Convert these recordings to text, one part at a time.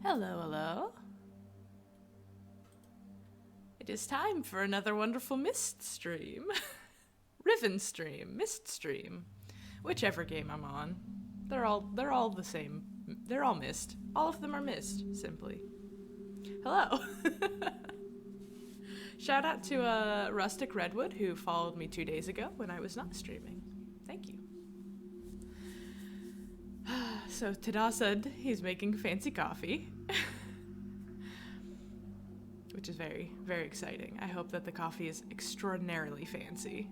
Hello, hello. It is time for another wonderful Mist stream. Riven stream, Mist stream. Whichever game I'm on. They're all the same. They're all Mist. All of them are Mist, simply. Hello. Shout out to Rustic Redwood who followed me 2 days ago when I was not streaming. Thank you. So Tada said he's making fancy coffee. Which is very, very exciting. I hope that the coffee is extraordinarily fancy.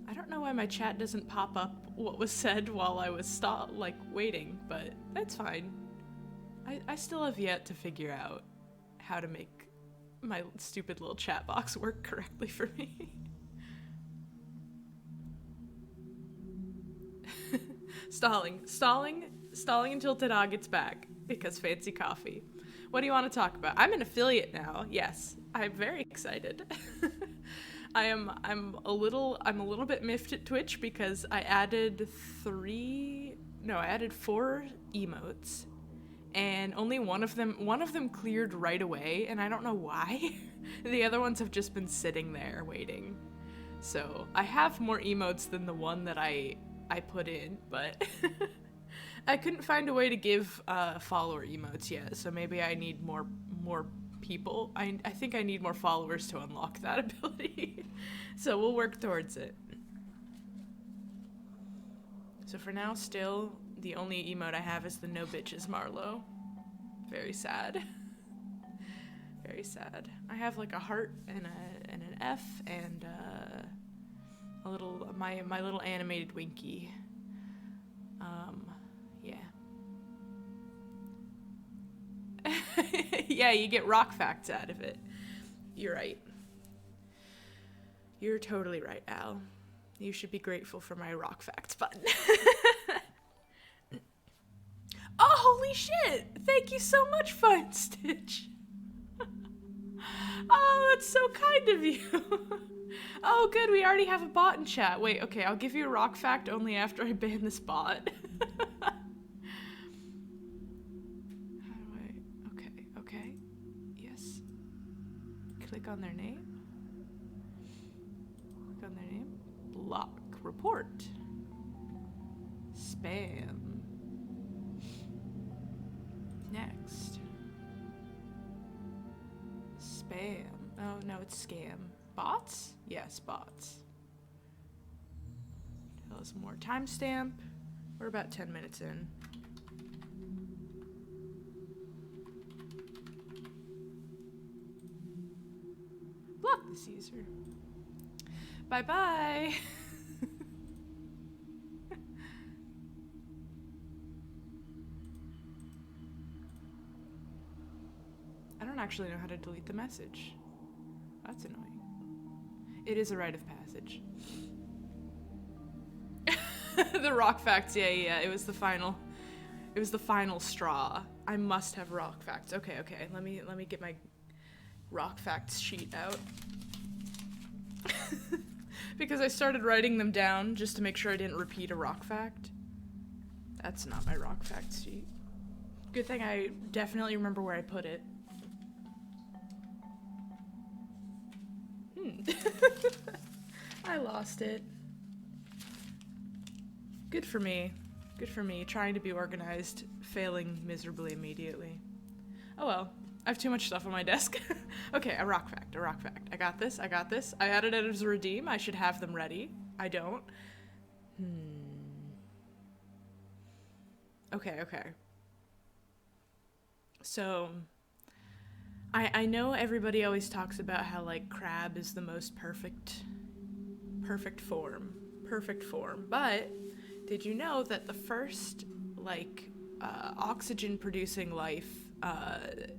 I don't know why my chat doesn't pop up what was said while I was waiting, but that's fine. I still have yet to figure out how to make my stupid little chat box work correctly for me. Stalling until Tada gets back, because fancy coffee. What do you want to talk about? I'm an affiliate now. Yes, I'm very excited. I'm a little bit miffed at Twitch because I added 4 emotes, and only one of them cleared right away, and I don't know why. The other ones have just been sitting there waiting. So I have more emotes than the one that I put in, but I couldn't find a way to give follower emotes yet, so maybe I need more people. I think I need more followers to unlock that ability. So we'll work towards it. So for now, still, the only emote I have is the no bitches Marlowe. Very sad. Very sad. I have like a heart and an F and a little my little animated Winky. Yeah. Yeah, you get rock facts out of it. You're right. You're totally right, Al. You should be grateful for my rock facts button. Oh, holy shit! Thank you so much, Fine Stitch. Oh, that's so kind of you. Oh, good, we already have a bot in chat. Wait, okay, I'll give you a rock fact only after I ban this bot. Okay. Yes. Click on their name. Click on their name. Block. Report. Spam. Next. Spam. Oh, no, it's scam. Bots? Yes, bots. Tell us more. Timestamp. We're about 10 minutes in. Block this user. Bye-bye. I don't actually know how to delete the message. That's annoying. It is a rite of passage. The rock facts, yeah. It was the final straw. I must have rock facts. Okay. Let me get my rock facts sheet out. Because I started writing them down just to make sure I didn't repeat a rock fact. That's not my rock facts sheet. Good thing I definitely remember where I put it. I lost it. Good for me. Good for me. Trying to be organized, failing miserably immediately. Oh well. I have too much stuff on my desk. Okay, a rock fact. I got this. I added it as a redeem. I should have them ready. I don't. Okay. So, I know everybody always talks about how, like, crab is the most perfect form, but did you know that the first, like, oxygen-producing life,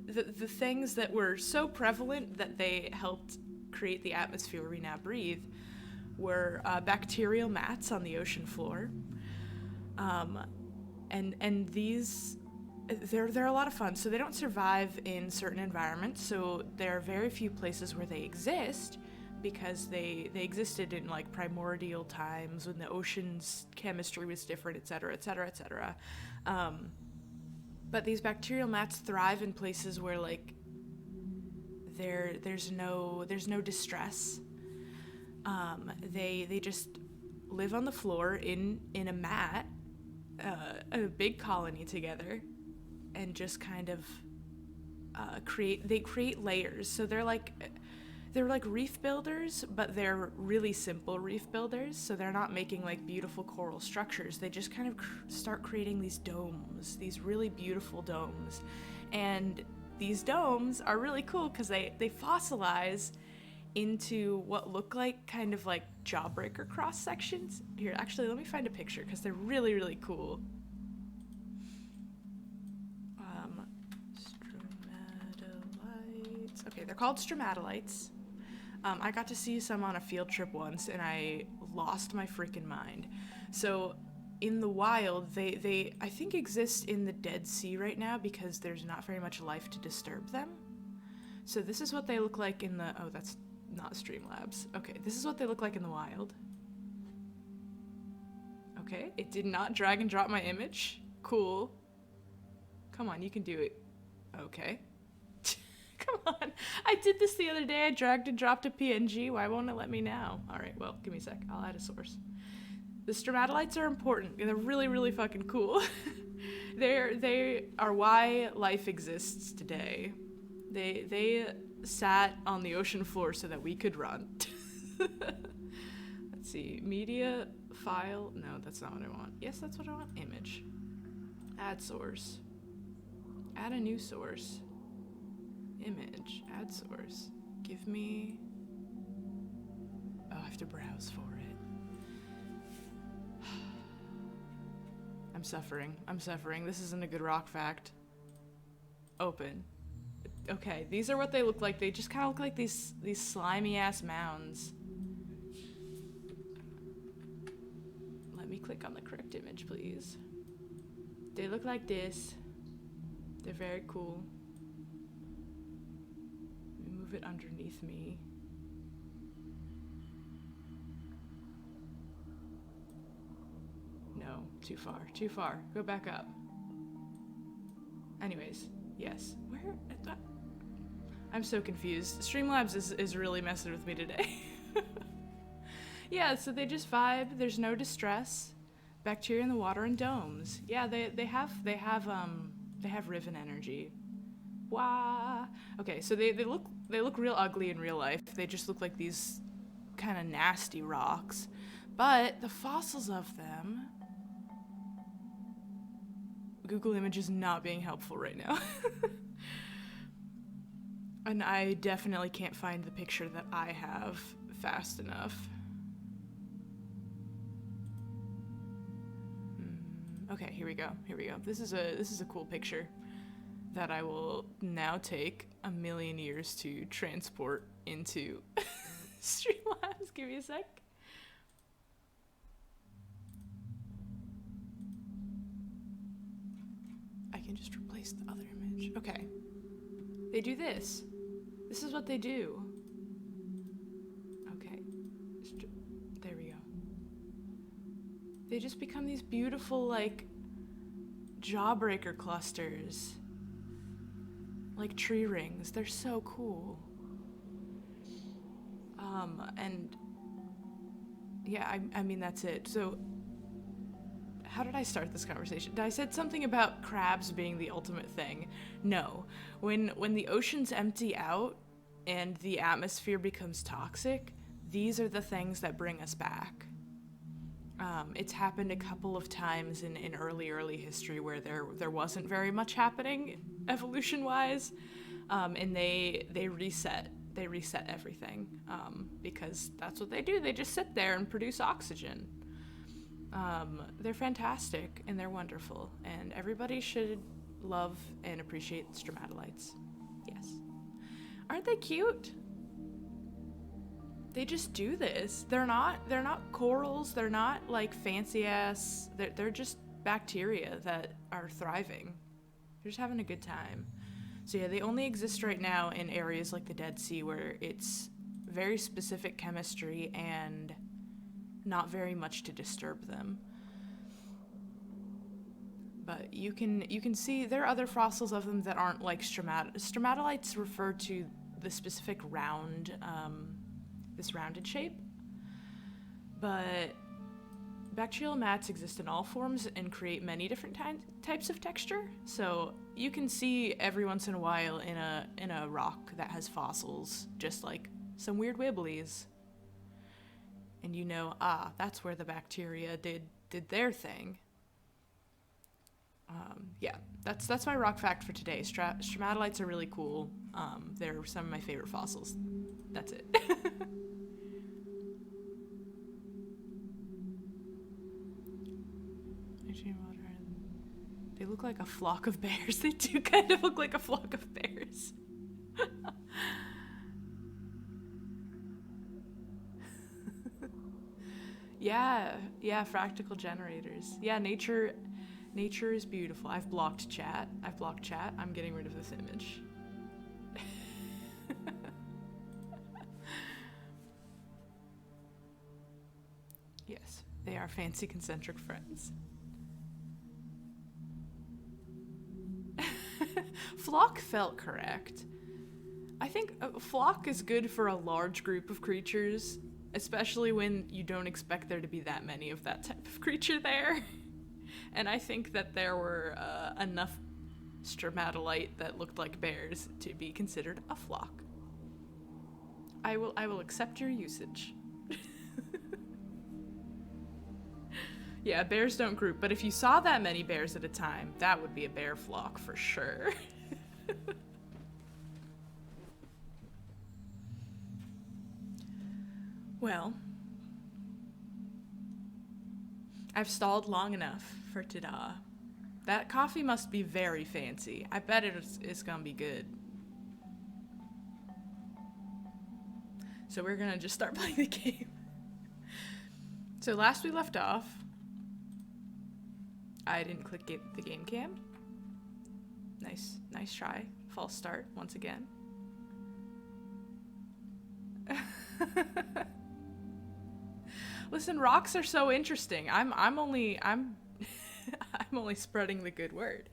the things that were so prevalent that they helped create the atmosphere we now breathe were bacterial mats on the ocean floor, and these... They're a lot of fun. So they don't survive in certain environments, so there are very few places where they exist because they existed in like primordial times when the ocean's chemistry was different, etc. But these bacterial mats thrive in places where like there's no distress. They just live on the floor in a mat, a big colony together, and just kind of create layers. So they're like reef builders, but they're really simple reef builders. So they're not making like beautiful coral structures. They just kind of start creating these domes, these really beautiful domes. And these domes are really cool because they fossilize into what look like kind of like jawbreaker cross sections. Here, actually, let me find a picture because they're really, really cool. Stromatolites. Okay, they're called stromatolites. I got to see some on a field trip once, and I lost my freaking mind. So, in the wild, they I think exist in the Dead Sea right now because there's not very much life to disturb them. So this is what they look like in the... Oh, that's not Streamlabs. Okay, this is what they look like in the wild. Okay, it did not drag and drop my image. Cool. Come on, you can do it. Okay. Come on. I did this the other day. I dragged and dropped a PNG. Why won't it let me now? All right, well, give me a sec. I'll add a source. The stromatolites are important. They're really, really fucking cool. They are why life exists today. They sat on the ocean floor so that we could run. Let's see. Media file. No, that's not what I want. Yes, that's what I want. Image. Add source. Add a new source. Image. Add source. Give me... Oh, I have to browse for it. I'm suffering. I'm suffering. This isn't a good rock fact. Open. Okay, these are what they look like. They just kind of look like these slimy ass mounds. Let me click on the correct image, please. They look like this. They're very cool. Let me move it underneath me. No, too far, too far. Go back up. Anyways, yes. Where? I'm so confused. Streamlabs is really messing with me today. Yeah, so they just vibe. There's no distress. Bacteria in the water and domes. Yeah, they have RIVEN energy. Wah. Okay, so they look real ugly in real life. They just look like these kind of nasty rocks. But the fossils of them... Google Image is not being helpful right now. And I definitely can't find the picture that I have fast enough. Okay, here we go. Here we go. This is a cool picture that I will now take a million years to transport into Streamlabs. Give me a sec. I can just replace the other image. Okay. They do this. This is what they do. Okay. There we go. They just become these beautiful, like, jawbreaker clusters. Like tree rings. They're so cool. And yeah, I mean, that's it. So how did I start this conversation? I said something about crabs being the ultimate thing. No. When the oceans empty out and the atmosphere becomes toxic, these are the things that bring us back. It's happened a couple of times in early history where there wasn't very much happening evolution-wise, and they reset everything, because that's what they do. They just sit there and produce oxygen. They're fantastic and they're wonderful, and everybody should love and appreciate stromatolites. Yes. Aren't they cute? They just do this. They're not corals. They're not like fancy ass. They're just bacteria that are thriving. They're just having a good time. So yeah, they only exist right now in areas like the Dead Sea where it's very specific chemistry and not very much to disturb them. But you can see there are other fossils of them that aren't like stromatolites refer to the specific round, this rounded shape. But bacterial mats exist in all forms and create many different types of texture. So you can see every once in a while in a rock that has fossils, just like some weird wibblies. And you know, that's where the bacteria did their thing. Yeah, that's my rock fact for today. Stromatolites are really cool. They're some of my favorite fossils. That's it. They look like a flock of bears. They do kind of look like a flock of bears. Yeah, fractal generators. Yeah, nature is beautiful. I've blocked chat. I'm getting rid of this image. Yes, they are fancy concentric friends. Flock felt correct. I think a flock is good for a large group of creatures, especially when you don't expect there to be that many of that type of creature there. And I think that there were enough stromatolite that looked like bears to be considered a flock. I will accept your usage. Yeah, bears don't group, but if you saw that many bears at a time, that would be a bear flock for sure. Well, I've stalled long enough for ta-da. That coffee must be very fancy. I bet it's gonna be good. So we're gonna just start playing the game. So last we left off, I didn't click the game cam. Nice try. False start once again. Listen, rocks are so interesting. I'm only spreading the good word.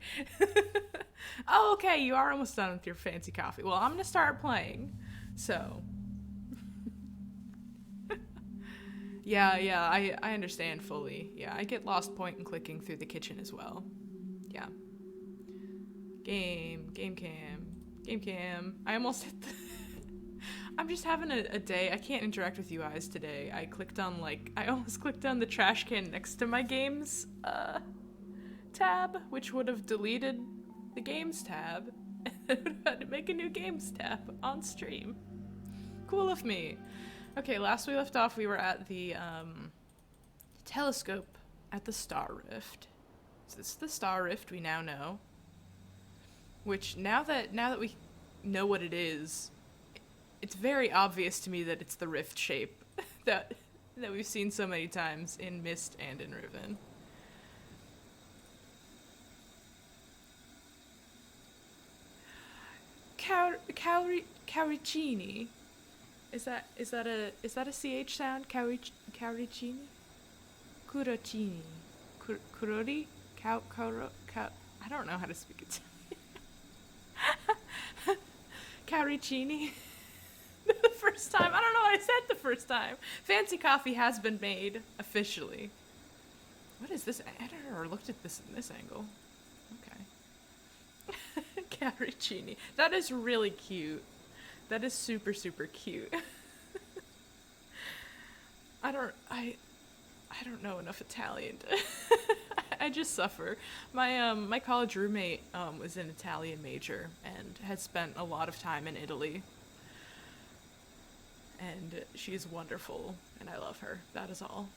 Oh, okay, you are almost done with your fancy coffee. Well, I'm gonna start playing. So Yeah, I understand fully. Yeah, I get lost point and clicking through the kitchen as well. Yeah. Game cam. I almost hit the... I'm just having a day. I can't interact with you guys today. I almost clicked on the trash can next to my games tab, which would have deleted the games tab. And I would have had to make a new games tab on stream. Cool of me. Okay, last we left off, we were at the telescope at the Star Rift. So this is the Star Rift we now know. Which now that we know what it is, it's very obvious to me that it's the rift shape that we've seen so many times in Myst and in Riven. Caricini. Is that a CH sound? Caricini? Curocini. Curori? I don't know how to speak it. Caricini. The first time. I don't know what I said the first time. Fancy coffee has been made officially. What is this? I never looked at this in this angle. Okay. Caricini. That is really cute. That is super, super cute. I don't know enough Italian to I just suffer. My college roommate was an Italian major and has spent a lot of time in Italy. And she's wonderful, and I love her. That is all.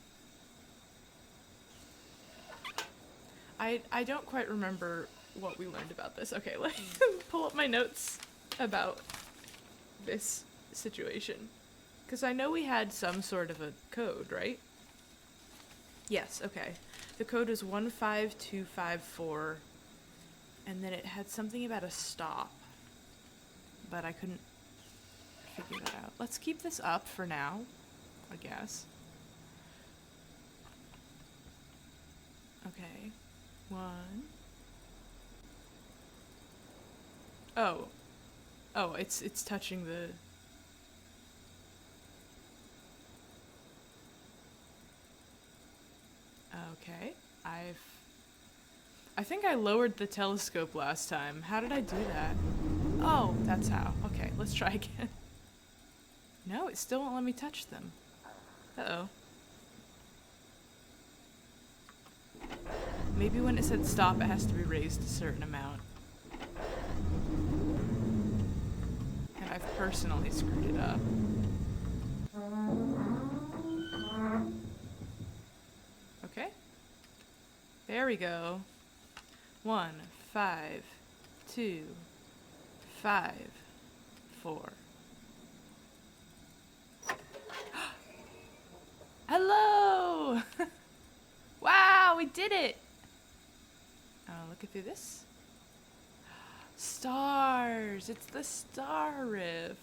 I don't quite remember what we learned about this. Okay, let me pull up my notes about this situation. Because I know we had some sort of a code, right? Yes, okay. The code was 15254, and then it had something about a stop. But I couldn't figure that out. Let's keep this up for now, I guess. Okay. 1, Oh. Oh, it's touching the... Okay. I think I lowered the telescope last time. How did I do that? Oh, that's how. Okay, let's try again. No, it still won't let me touch them. Uh-oh. Maybe when it said stop, it has to be raised a certain amount. And I've personally screwed it up. Okay. There we go. 1, 5, 2, 5, 4. Hello! Wow, we did it! Looking through this. Stars! It's the Star Rift.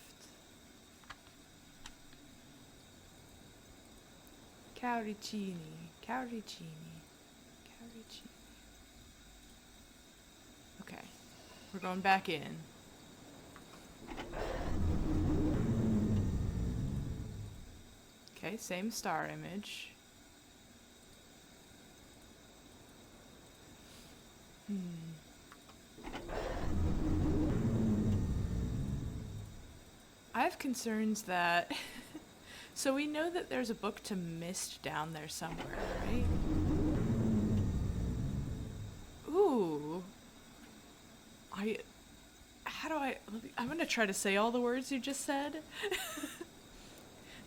Cauricini. Okay, we're going back in. Okay, same star image. I have concerns that... So we know that there's a book to Mist down there somewhere, right? Ooh. I'm gonna try to say all the words you just said.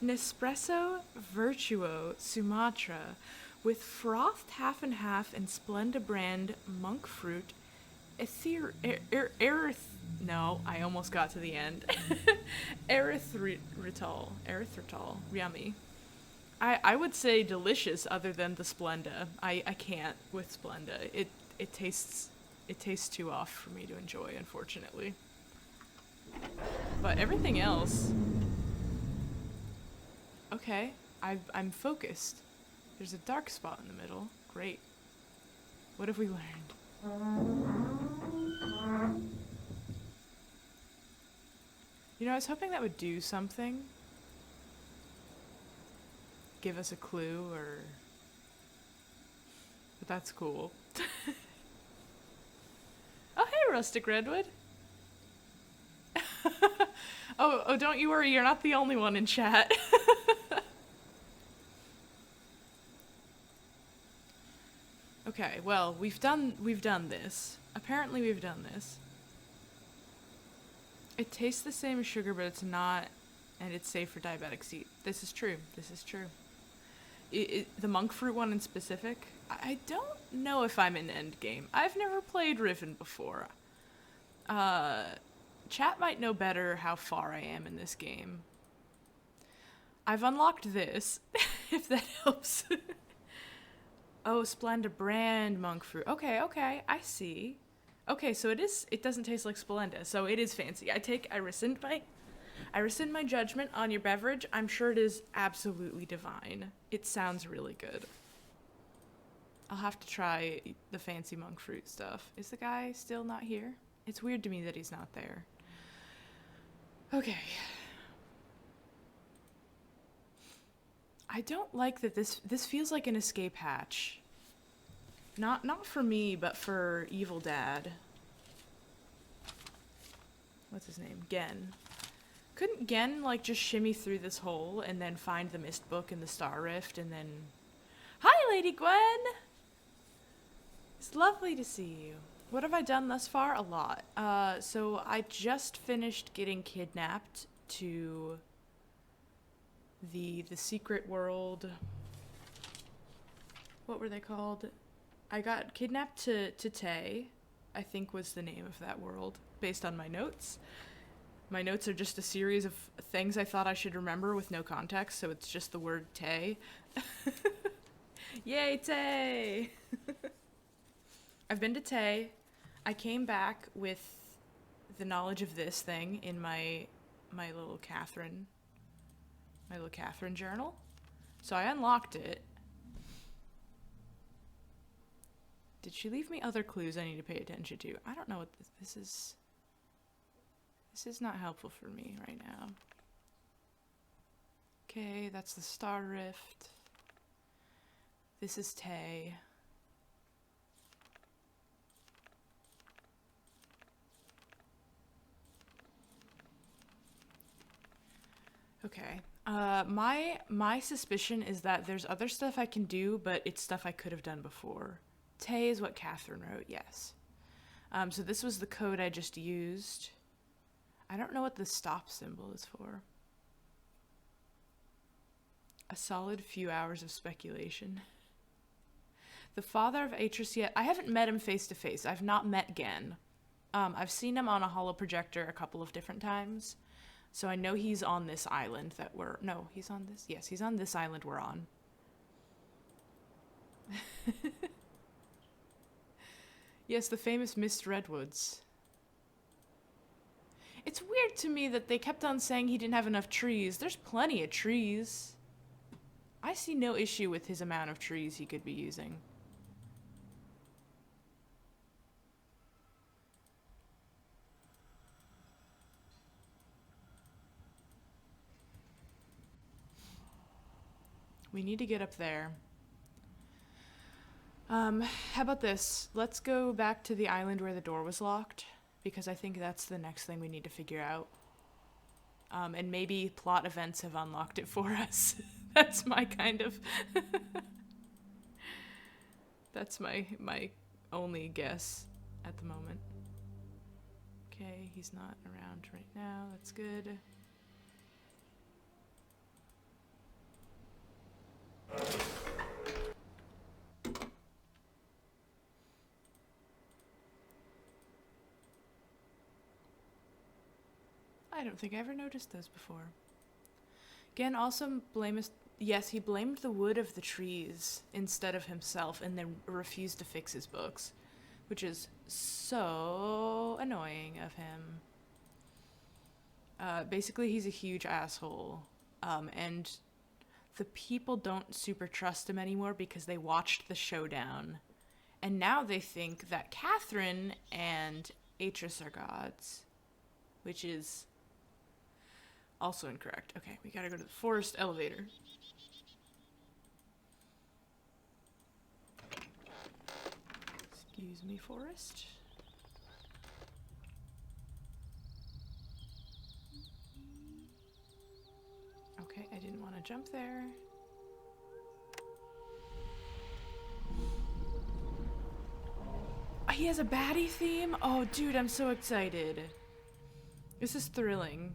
Nespresso Virtuo Sumatra with frothed half and half and Splenda brand monk fruit no, I almost got to the end. Erythritol. Yummy. I would say delicious other than the Splenda. I can't with Splenda. It tastes too off for me to enjoy, unfortunately. But everything else... Okay, I'm focused. There's a dark spot in the middle. Great. What have we learned? You know, I was hoping that would do something. Give us a clue, or... But that's cool. Oh, hey, Rustic Redwood! Oh, don't you worry, you're not the only one in chat. Okay, well, we've done this. Apparently we've done this. It tastes the same as sugar, but it's not, and it's safe for diabetics to eat. This is true. The monk fruit one in specific, I don't know if I'm in endgame. I've never played Riven before. Chat might know better how far I am in this game. I've unlocked this, if that helps. Oh, Splenda brand monk fruit. Okay, I see. Okay, so it doesn't taste like Splenda, so it is fancy. I rescind my judgment on your beverage. I'm sure it is absolutely divine. It sounds really good. I'll have to try the fancy monk fruit stuff. Is the guy still not here? It's weird to me that he's not there. Okay. I don't like that this feels like an escape hatch. Not for me, but for Evil Dad. What's his name? Gen. Couldn't Gen, like, just shimmy through this hole and then find the Mist book in the Star Rift and then... Hi, Lady Gwen! It's lovely to see you. What have I done thus far? A lot. So I just finished getting kidnapped to the secret world. What were they called? I got kidnapped to Tay, I think was the name of that world, based on my notes. My notes are just a series of things I thought I should remember with no context, so it's just the word Tay. Yay, Tay! I've been to Tay. I came back with the knowledge of this thing in my little Catherine journal. So I unlocked it. Did she leave me other clues I need to pay attention to? I don't know what this is. This is not helpful for me right now. Okay, that's the Star Rift. This is Tay. Okay. My suspicion is that there's other stuff I can do, but it's stuff I could have done before. Tay is what Catherine wrote, yes. So this was the code I just used. I don't know what the stop symbol is for. A solid few hours of speculation. The father of Atris yet. I haven't met him face to face. I've not met Gen. I've seen him on a holoprojector a couple of different times. So I know he's on this island that we're... No, he's on this... Yes, he's on this island we're on. Yes, the famous Mist Redwoods. It's weird to me that they kept on saying he didn't have enough trees. There's plenty of trees. I see no issue with his amount of trees he could be using. We need to get up there. How about this? Let's go back to the island where the door was locked, because I think that's the next thing we need to figure out. And maybe plot events have unlocked it for us. That's my kind of... That's my only guess at the moment. Okay, he's not around right now. That's good. I don't think I ever noticed those before. Gen also blames... Yes, he blamed the wood of the trees instead of himself and then refused to fix his books, which is so annoying of him. Basically, he's a huge asshole, and the people don't super trust him anymore because they watched the showdown, and now they think that Catherine and Atris are gods, which is also incorrect. Okay, we gotta go to the forest elevator. Excuse me, forest. Okay, I didn't want to jump there. He has a baddie theme? Oh, dude, I'm so excited. This is thrilling.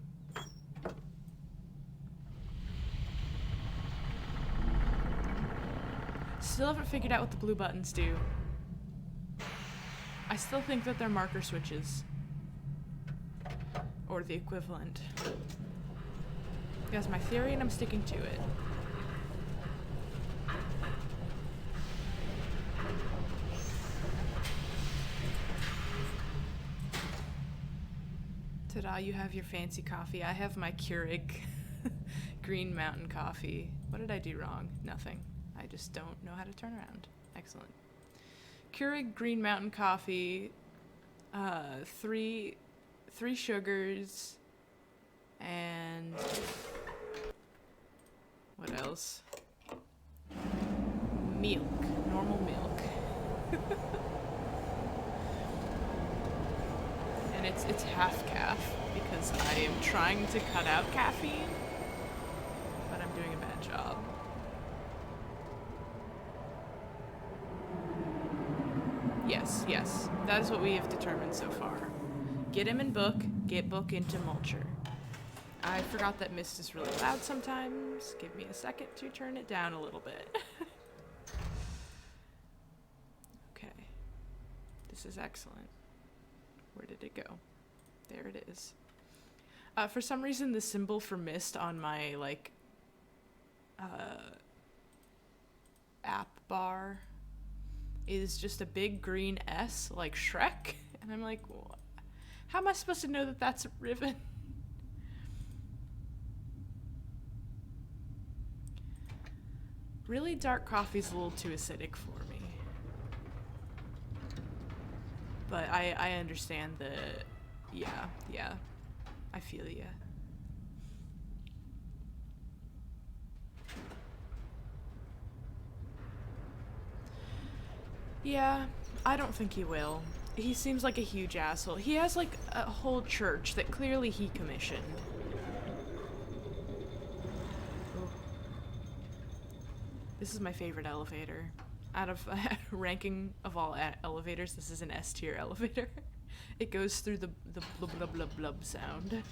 Still haven't figured out what the blue buttons do. I still think that they're marker switches. Or the equivalent. That's my theory and I'm sticking to it. Ta-da, you have your fancy coffee. I have my Keurig Green Mountain coffee. What did I do wrong? Nothing. I just don't know how to turn around. Excellent. Keurig Green Mountain coffee, three sugars, and what else? Milk, normal milk. And it's half calf because I am trying to cut out caffeine, but I'm doing a bad job. Yes, that is what we have determined so far. Get him in book, get book into mulcher. I forgot that mist is really loud sometimes. Give me a second to turn it down a little bit. Okay. This is excellent. Where did it go? There it is. For some reason, the symbol for mist on my, like, app bar is just a big green S, like Shrek. And I'm like, how am I supposed to know that that's Riven? Really dark coffee's a little too acidic for me. But I understand the... Yeah. I feel ya. Yeah, I don't think he will. He seems like a huge asshole. He has like a whole church that clearly he commissioned. Ooh. This is my favorite elevator. Out of ranking of all elevators, this is an S tier elevator. It goes through the blub blub blub blub sound.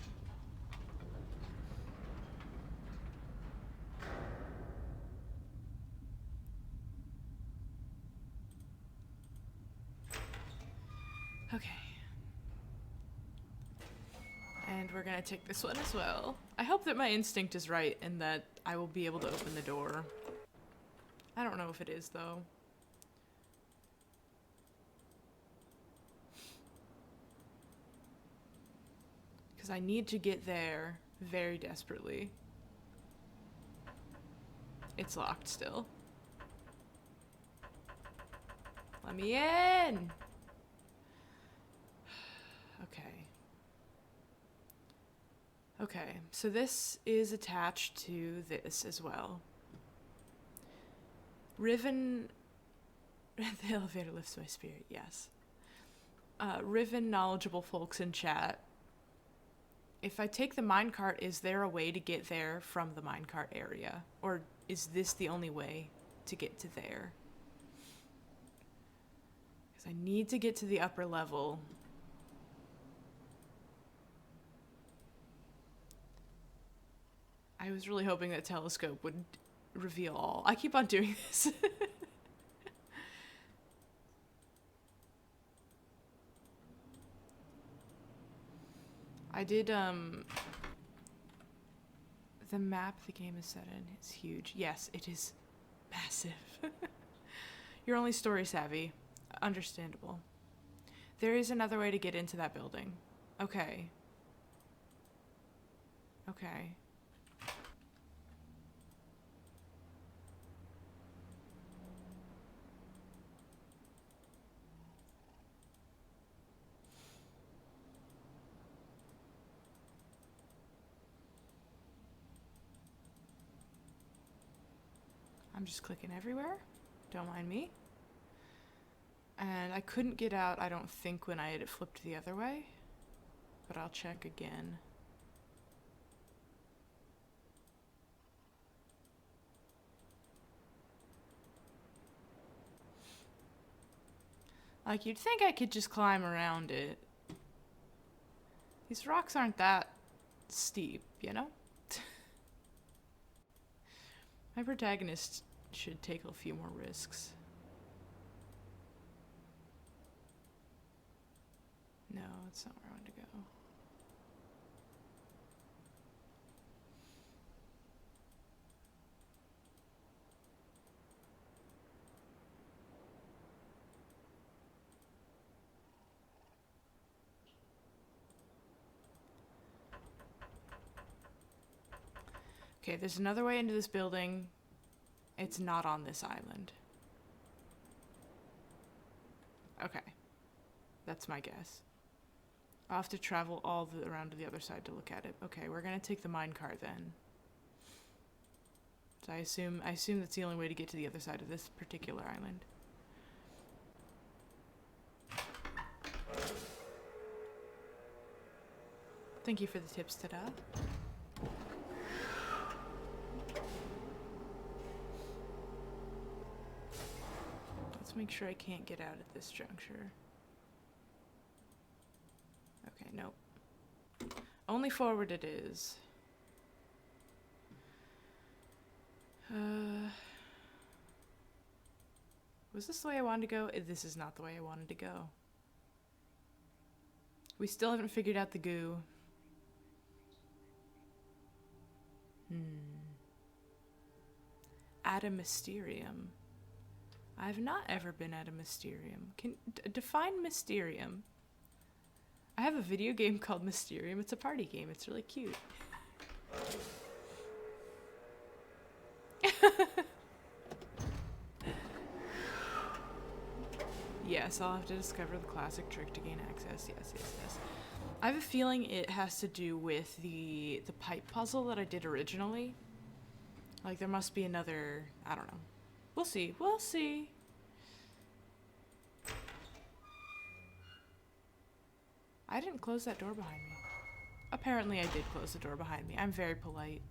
Okay. And we're gonna take this one as well. I hope that my instinct is right and that I will be able to open the door. I don't know if it is, though. Because I need to get there very desperately. It's locked still. Let me in! Okay. Okay, so this is attached to this as well. Riven... The elevator lifts my spirit, yes. Riven knowledgeable folks in chat. If I take the minecart, is there a way to get there from the minecart area? Or is this the only way to get to there? Because I need to get to the upper level. I was really hoping that telescope would reveal all. I keep on doing this. I did, the map the game is set in is huge. Yes, it is massive. You're only story savvy. Understandable. There is another way to get into that building. Okay. Okay. I'm just clicking everywhere. Don't mind me. And I couldn't get out, I don't think, when I had it flipped the other way. But I'll check again. Like, you'd think I could just climb around it. These rocks aren't that steep, you know? My protagonist should take a few more risks. No, that's not where I want to go. Okay, there's another way into this building. It's not on this island. Okay. That's my guess. I'll have to travel all around to the other side to look at it. Okay, we're gonna take the minecart then. So I assume that's the only way to get to the other side of this particular island. Thank you for the tips, Tada. Let's make sure I can't get out at this juncture. Okay, nope. Only forward it is. Was this the way I wanted to go? This is not the way I wanted to go. We still haven't figured out the goo. At a Mysterium. I've not ever been at a Mysterium. Can define Mysterium. I have a video game called Mysterium. It's a party game. It's really cute. Yes, I'll have to discover the classic trick to gain access. Yes, yes, yes. I have a feeling it has to do with the pipe puzzle that I did originally. Like there must be another, I don't know. We'll see. We'll see. I didn't close that door behind me. Apparently I did close the door behind me. I'm very polite.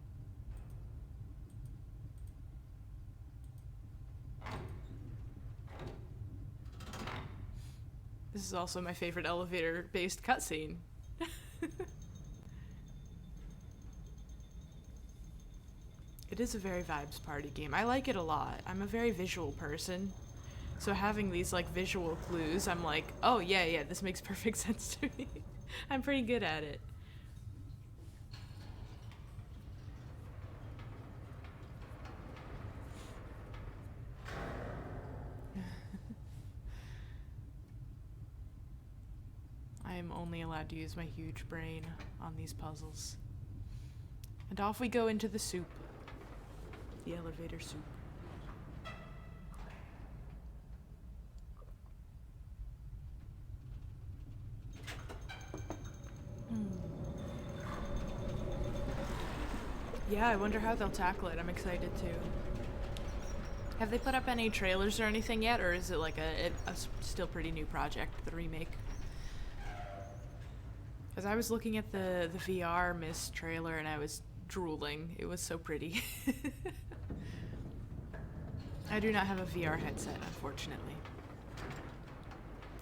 This is also my favorite elevator-based cutscene. It is a very vibes party game. I like it a lot. I'm a very visual person. So having these like visual clues, I'm like, oh yeah, this makes perfect sense to me. I'm pretty good at it. I am only allowed to use my huge brain on these puzzles. And off we go into the soup. The elevator soup. Yeah, I wonder how they'll tackle it. I'm excited too. Have they put up any trailers or anything yet, or is it like a still pretty new project, the remake? Because I was looking at the VR Mist trailer and I was drooling. It was so pretty. I do not have a VR headset, unfortunately.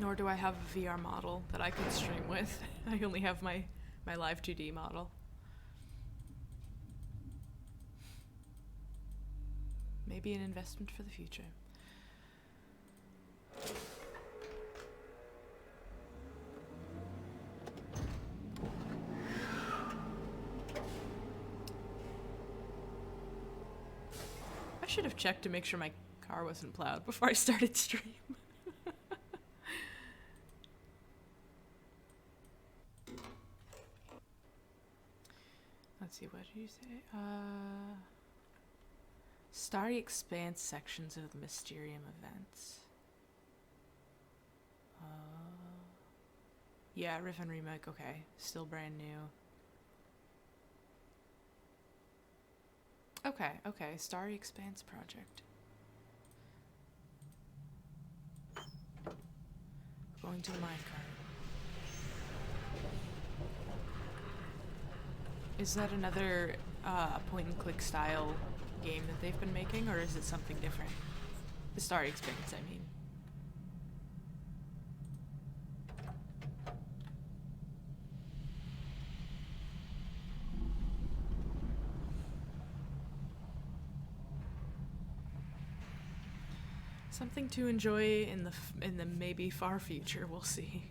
Nor do I have a VR model that I could stream with. I only have my live 2D model. Maybe an investment for the future. I should have checked to make sure my car wasn't plowed before I started stream. Let's see, what did you say? Starry Expanse sections of the Mysterium events. Yeah, Riven remake, okay. Still brand new. Okay, Starry Expanse project. Going to the minecart. Is that another point-and-click style game that they've been making, or is it something different? The Starry Expanse, I mean. Something to enjoy in the maybe far future, we'll see.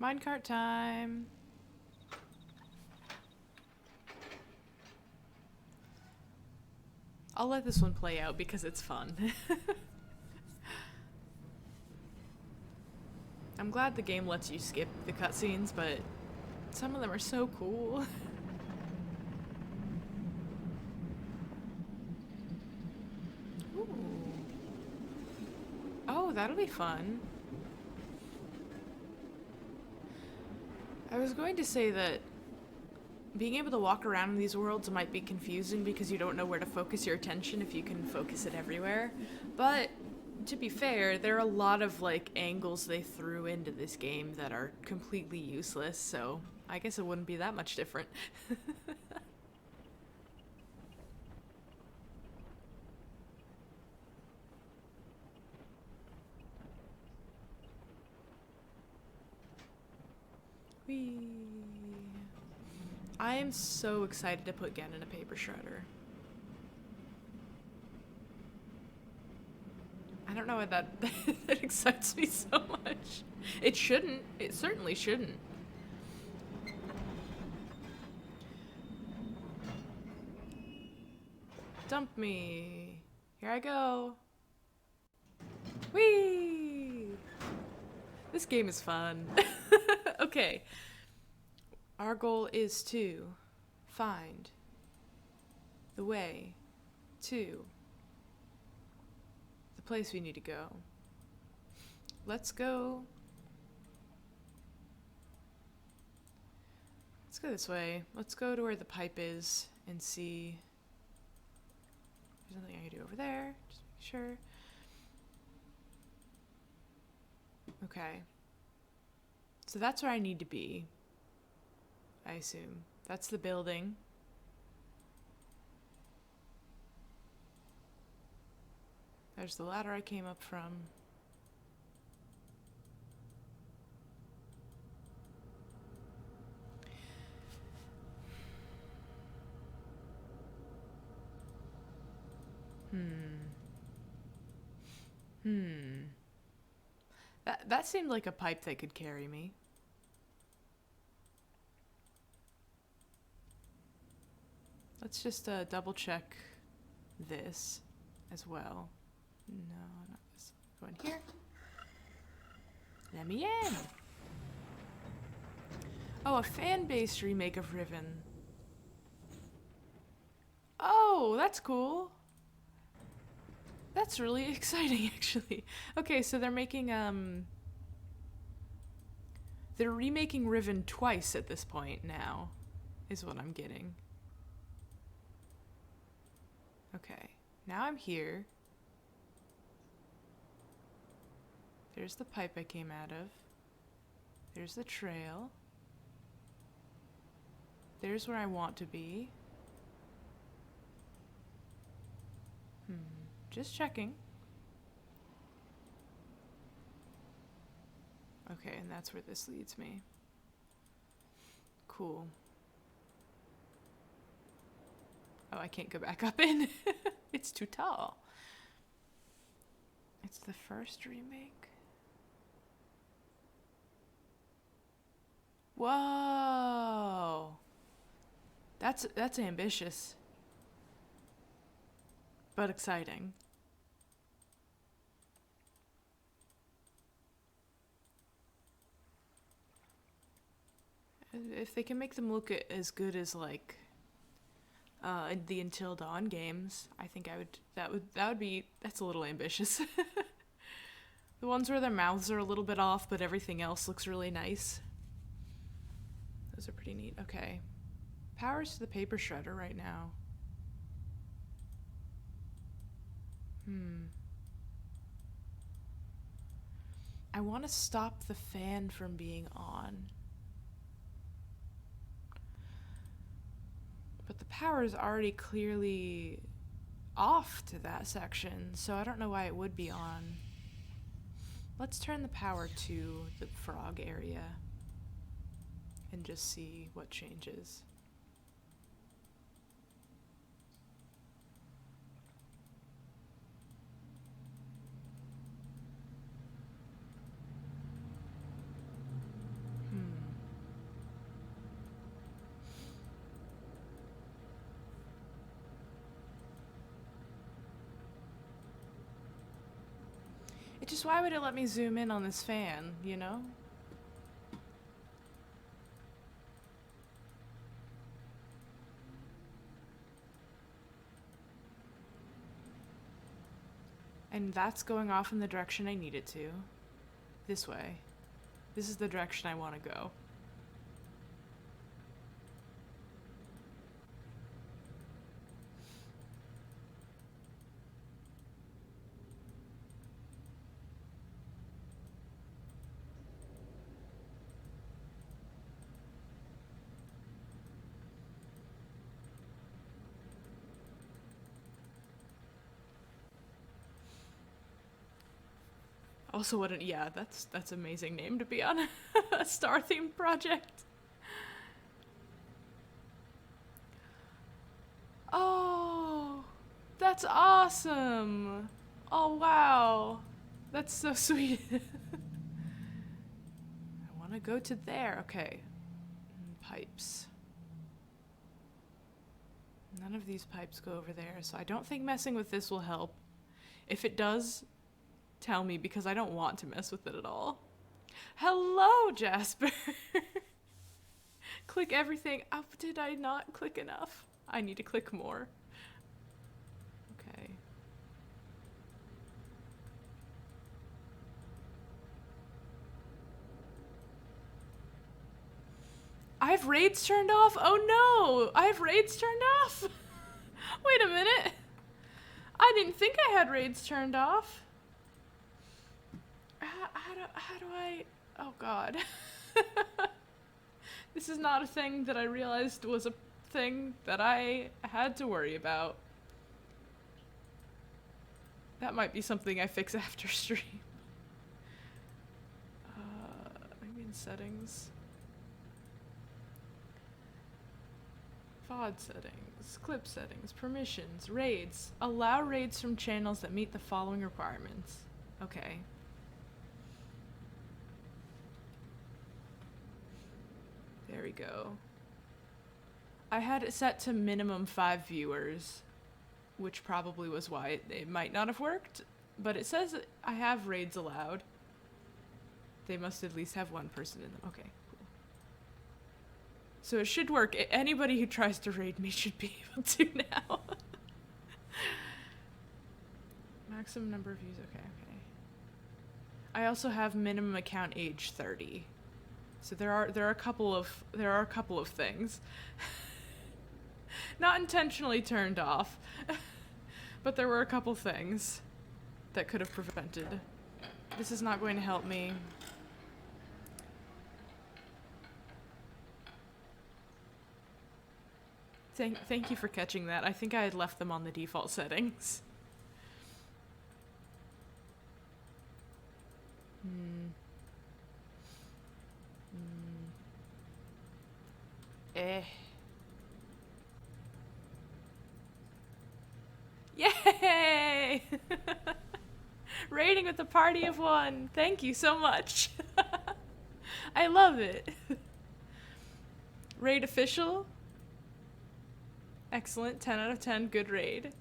Minecart time. I'll let this one play out because it's fun. I'm glad the game lets you skip the cutscenes, but some of them are so cool. Ooh. Oh, that'll be fun. I was going to say that being able to walk around in these worlds might be confusing because you don't know where to focus your attention if you can focus it everywhere. But to be fair, there are a lot of like angles they threw into this game that are completely useless, so I guess it wouldn't be that much different. Whee! I am so excited to put Gen in a paper shredder. I don't know why that excites me so much. It shouldn't. It certainly shouldn't. Dump me. Here I go. Whee! This game is fun. Okay. Our goal is to find the way to the place we need to go. Let's go. Let's go this way. Let's go to where the pipe is and see. There's something I can do over there. Just make sure. Okay. So that's where I need to be, I assume. That's the building. There's the ladder I came up from. That seemed like a pipe that could carry me. Let's just double check this as well. No, not this. Go in here. Let me in. Oh, a fan-based remake of Riven. Oh, that's cool. That's really exciting, actually. Okay, so they're making, they're remaking Riven twice at this point now, is what I'm getting. Okay, now I'm here. There's the pipe I came out of. There's the trail. There's where I want to be. Just checking. Okay, and that's where this leads me. Cool. Oh, I can't go back up in. It's too tall. It's the first remake. Whoa. That's ambitious. But exciting. If they can make them look as good as like the Until Dawn games, I think that's a little ambitious. The ones where their mouths are a little bit off, but everything else looks really nice. Those are pretty neat. Okay. Powers to the paper shredder right now. I want to stop the fan from being on. But the power is already clearly off to that section, so I don't know why it would be on. Let's turn the power to the frog area and just see what changes. Just why would it let me zoom in on this fan, you know? And that's going off in the direction I need it to. This way. This is the direction I want to go. Also, that's amazing name to be on a star-themed project. Oh, that's awesome. Oh, wow. That's so sweet. I want to go to there. Okay. Pipes. None of these pipes go over there, so I don't think messing with this will help. If it does, tell me, because I don't want to mess with it at all. Hello, Jasper. Click everything. Oh, did I not click enough? I need to click more. I have raids turned off? Oh no! I have raids turned off? Wait a minute. I didn't think I had raids turned off. How do I... Oh god. This is not a thing that I realized was a thing that I had to worry about. That might be something I fix after stream. Maybe in settings. VOD settings, clip settings, permissions, raids. Allow raids from channels that meet the following requirements. Okay. There we go. I had it set to minimum 5 viewers, which probably was why it might not have worked, but it says I have raids allowed. They must at least have one person in them. Okay, cool. So it should work. Anybody who tries to raid me should be able to now. Maximum number of views. Okay, okay. I also have minimum account age 30. So there are a couple of things. Not intentionally turned off, but there were a couple things that could have prevented. This is not going to help me. Thank you for catching that. I think I had left them on the default settings. Yay! Raiding with a party of 1. Thank you so much. I love it. Raid official. Excellent. 10 out of 10. Good raid.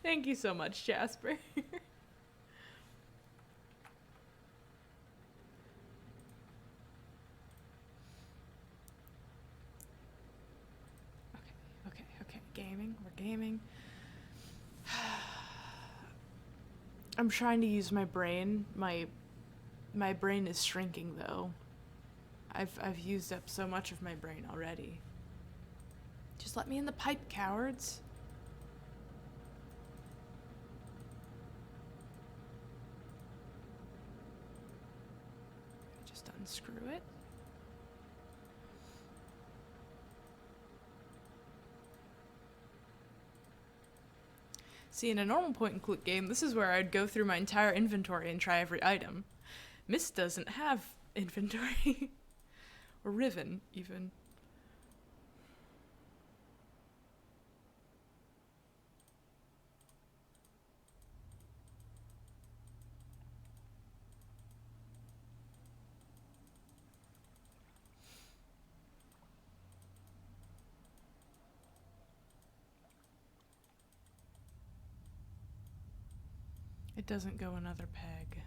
Thank you so much, Jasper. Okay. Gaming. We're gaming. I'm trying to use my brain. My brain is shrinking, though. I've used up so much of my brain already. Just let me in the pipe, cowards. Just unscrew it. See, in a normal point-and-click game, this is where I'd go through my entire inventory and try every item. Myst doesn't have inventory. Or Riven, even. It doesn't go another peg.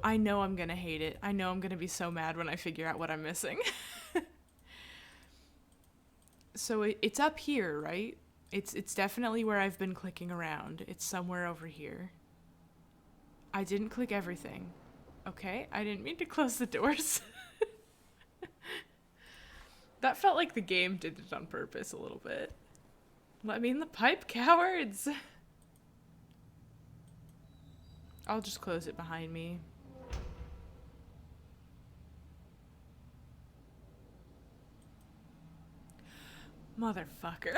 I know I'm gonna hate it. I know I'm gonna be so mad when I figure out what I'm missing. So it's up here, right? It's definitely where I've been clicking around. It's somewhere over here. I didn't click everything. Okay, I didn't mean to close the doors. That felt like the game did it on purpose a little bit. Let me in the pipe, cowards! I'll just close it behind me. Motherfucker.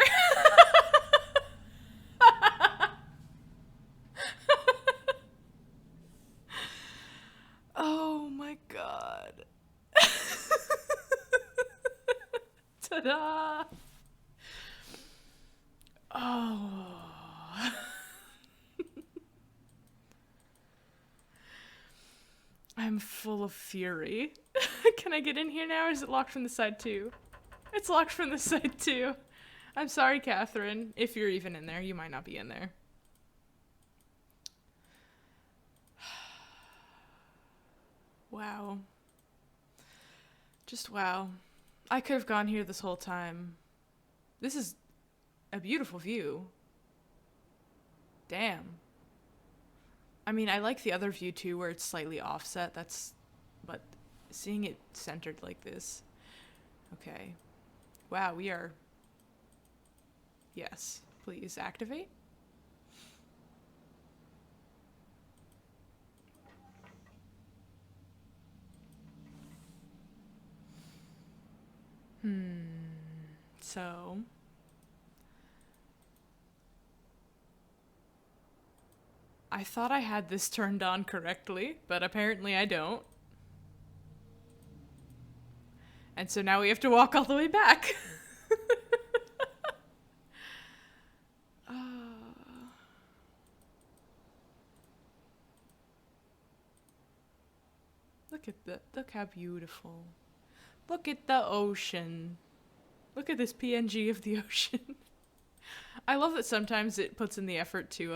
Oh my god. Ta-da! Oh. I'm full of fury. Can I get in here now, or is it locked from the side too? It's locked from the side too. I'm sorry, Catherine. If you're even in there, you might not be in there. Wow. Just wow. I could have gone here this whole time. This is a beautiful view. Damn. I mean, I like the other view too, where it's slightly offset. But seeing it centered like this. Okay. Wow, we are. Yes. Please activate. So. I thought I had this turned on correctly, but apparently I don't. And so now we have to walk all the way back. Look how beautiful. Look at the ocean. Look at this PNG of the ocean. I love that sometimes it puts in the effort to,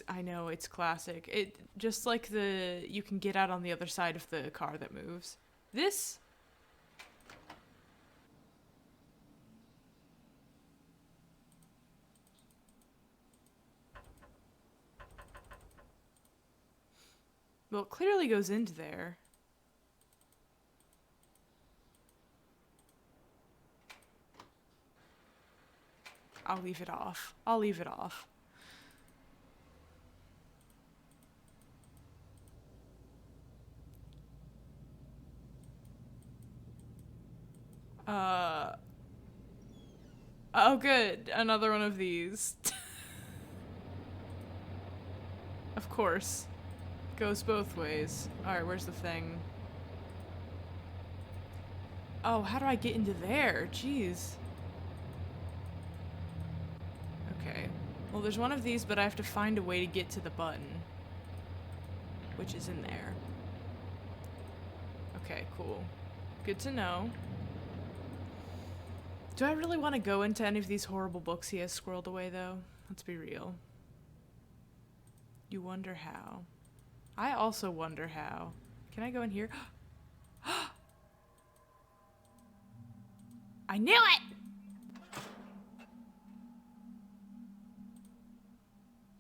I know, it's classic. It, just like you can get out on the other side of the car that moves. This? Well, it clearly goes into there. I'll leave it off. I'll leave it off. Oh good, another one of these. Of course. Goes both ways. Alright, where's the thing? Oh, how do I get into there? Jeez. Okay. Well, there's one of these, but I have to find a way to get to the button. Which is in there. Okay, cool. Good to know. Do I really want to go into any of these horrible books he has squirreled away, though? Let's be real. You wonder how. I also wonder how. Can I go in here? I knew it!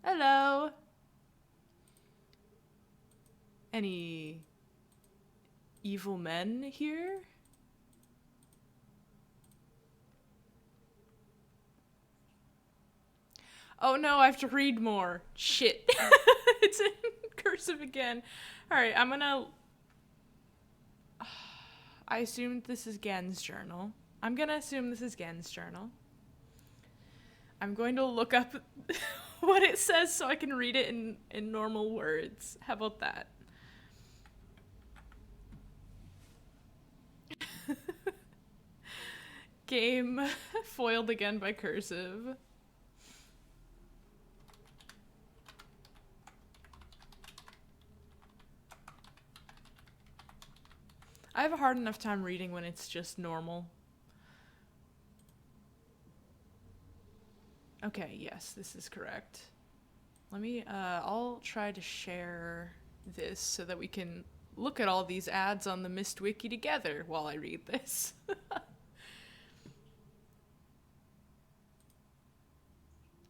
Hello. Any evil men here? Oh no, I have to read more. Shit. It's in cursive again. Alright, I'm gonna... I assumed this is Gen's journal. I'm gonna assume this is Gen's journal. I'm going to look up what it says so I can read it in normal words. How about that? Game foiled again by cursive. I have a hard enough time reading when it's just normal. Okay, yes, this is correct. Let me, I'll try to share this so that we can look at all these ads on the Mist Wiki together while I read this. No,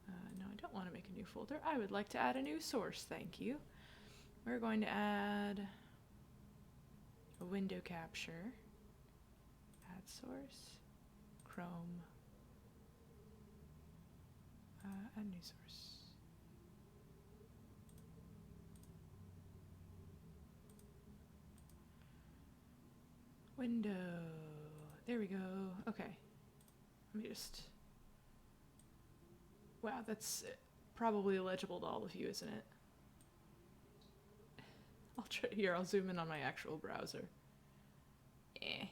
I don't want to make a new folder. I would like to add a new source, thank you. We're going to add a window capture, add source, Chrome, add new source. Window, there we go, okay. Let me just, wow, that's probably illegible to all of you, isn't it? I'll try here, I'll zoom in on my actual browser. Eh.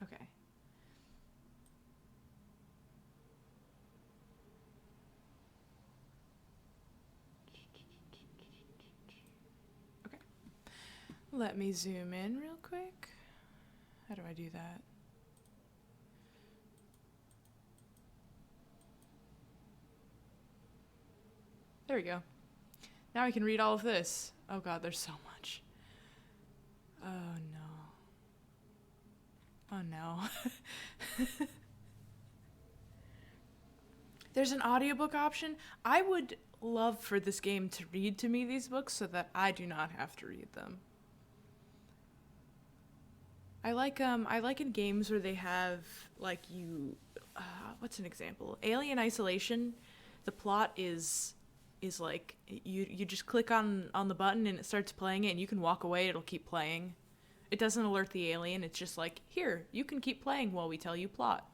Okay. Okay. Let me zoom in real quick. How do I do that? There we go. Now I can read all of this. Oh god, there's so much. Oh no. Oh no. There's an audiobook option. I would love for this game to read to me these books so that I do not have to read them. I like in games where they have like what's an example? Alien Isolation. The plot is like you just click on the button and it starts playing it and you can walk away, it'll keep playing. It doesn't alert the alien, it's just like, here, you can keep playing while we tell you plot.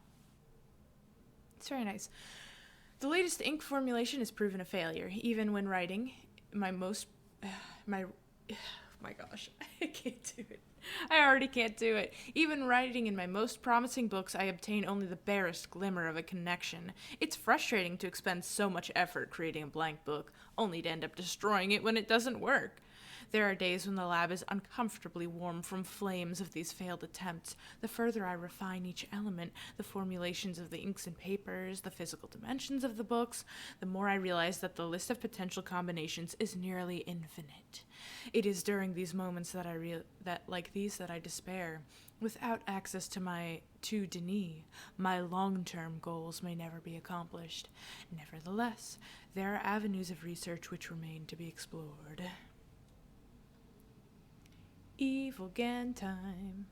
It's very nice. The latest ink formulation has proven a failure, even when writing my my gosh, I can't do it. I already can't do it. Even writing in my most promising books, I obtain only the barest glimmer of a connection. It's frustrating to expend so much effort creating a blank book, only to end up destroying it when it doesn't work. There are days when the lab is uncomfortably warm from flames of these failed attempts. The further I refine each element, the formulations of the inks and papers, the physical dimensions of the books, the more I realize that the list of potential combinations is nearly infinite. It is during these moments that I despair. Without access to Denis, my long-term goals may never be accomplished. Nevertheless, there are avenues of research which remain to be explored. Evil Gan time.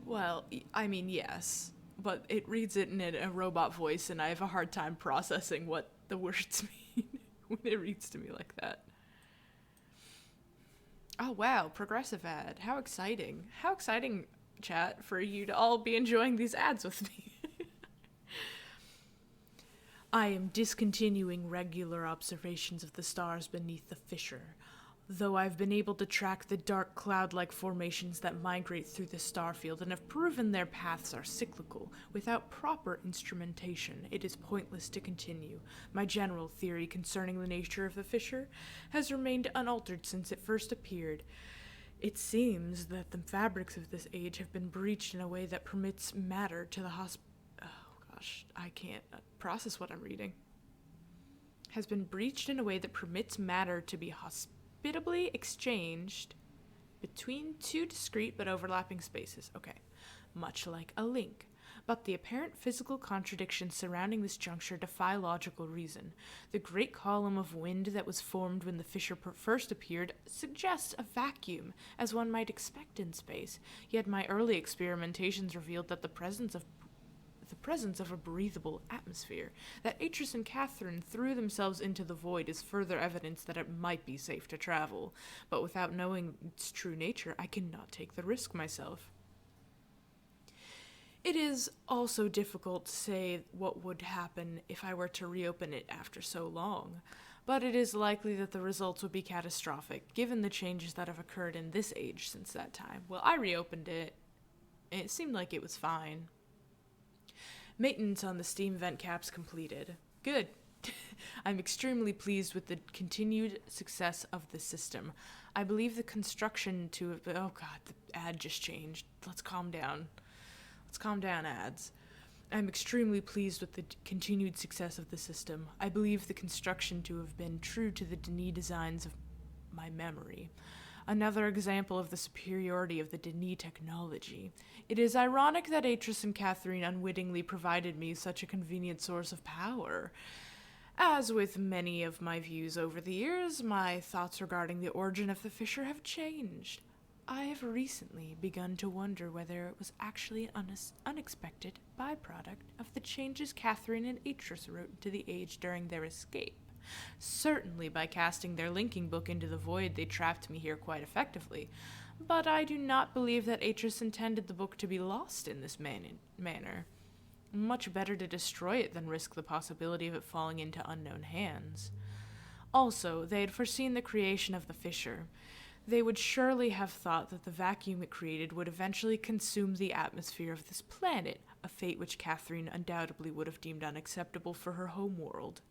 Well, I mean, yes, but it reads it in a robot voice, and I have a hard time processing what the words mean when it reads to me like that. Oh, wow, progressive ad. How exciting. How exciting, chat, for you to all be enjoying these ads with me. I am discontinuing regular observations of the stars beneath the fissure, though I've been able to track the dark cloud-like formations that migrate through the starfield and have proven their paths are cyclical. Without proper instrumentation, it is pointless to continue. My general theory concerning the nature of the fissure has remained unaltered since it first appeared. It seems that the fabrics of this age have been breached in a way that permits matter to the I can't process what I'm reading. Has been breached in a way that permits matter to be hospitably exchanged between two discrete but overlapping spaces. Okay, much like a link. But the apparent physical contradictions surrounding this juncture defy logical reason. The great column of wind that was formed when the fissure first appeared suggests a vacuum, as one might expect in space, yet my early experimentations revealed that the presence of a breathable atmosphere. That Atris and Catherine threw themselves into the void is further evidence that it might be safe to travel, but without knowing its true nature, I cannot take the risk myself. It is also difficult to say what would happen if I were to reopen it after so long, but it is likely that the results would be catastrophic, given the changes that have occurred in this age since that time. Well, I reopened it, and it seemed like it was fine. Maintenance on the steam vent caps completed. Good. I'm extremely pleased with the continued success of the system. I believe the construction oh god, the ad just changed. Let's calm down. Let's calm down, ads. I'm extremely pleased with the continued success of the system. I believe the construction to have been true to the Denis designs of my memory. Another example of the superiority of the Denis technology. It is ironic that Atris and Catherine unwittingly provided me such a convenient source of power. As with many of my views over the years, my thoughts regarding the origin of the fissure have changed. I have recently begun to wonder whether it was actually an unexpected byproduct of the changes Catherine and Atris wrote into the age during their escape. Certainly by casting their linking book into the void, they trapped me here quite effectively, but I do not believe that Atris intended the book to be lost in this manner. Much better to destroy it than risk the possibility of it falling into unknown hands. Also, they had foreseen the creation of the fissure. They would surely have thought that the vacuum it created would eventually consume the atmosphere of this planet, a fate which Catherine undoubtedly would have deemed unacceptable for her homeworld.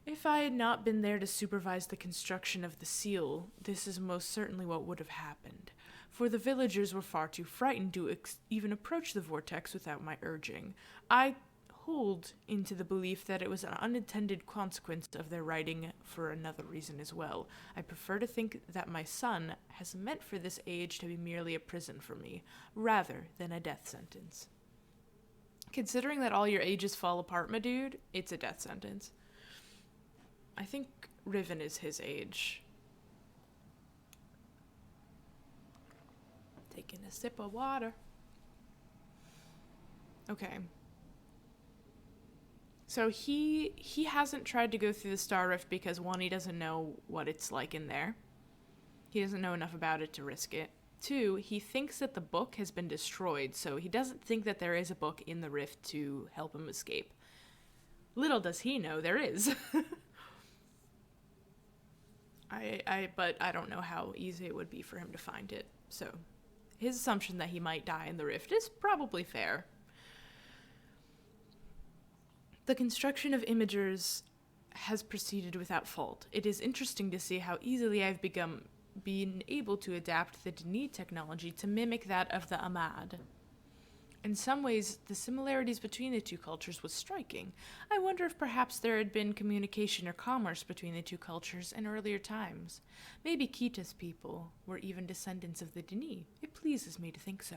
If I had not been there to supervise the construction of the seal, this is most certainly what would have happened, for the villagers were far too frightened to even approach the vortex without my urging. pulled into the belief that it was an unintended consequence of their writing for another reason as well. I prefer to think that my son has meant for this age to be merely a prison for me, rather than a death sentence. Considering that all your ages fall apart, my dude, it's a death sentence. I think Riven is his age. Taking a sip of water. Okay. So he hasn't tried to go through the Star Rift because, one, he doesn't know what it's like in there. He doesn't know enough about it to risk it. Two, he thinks that the book has been destroyed, so he doesn't think that there is a book in the rift to help him escape. Little does he know there is. But I don't know how easy it would be for him to find it. So his assumption that he might die in the rift is probably fair. The construction of imagers has proceeded without fault. It is interesting to see how easily I've been able to adapt the Denis technology to mimic that of the Ahmad. In some ways, the similarities between the two cultures was striking. I wonder if perhaps there had been communication or commerce between the two cultures in earlier times. Maybe Kita's people were even descendants of the Denis. It pleases me to think so.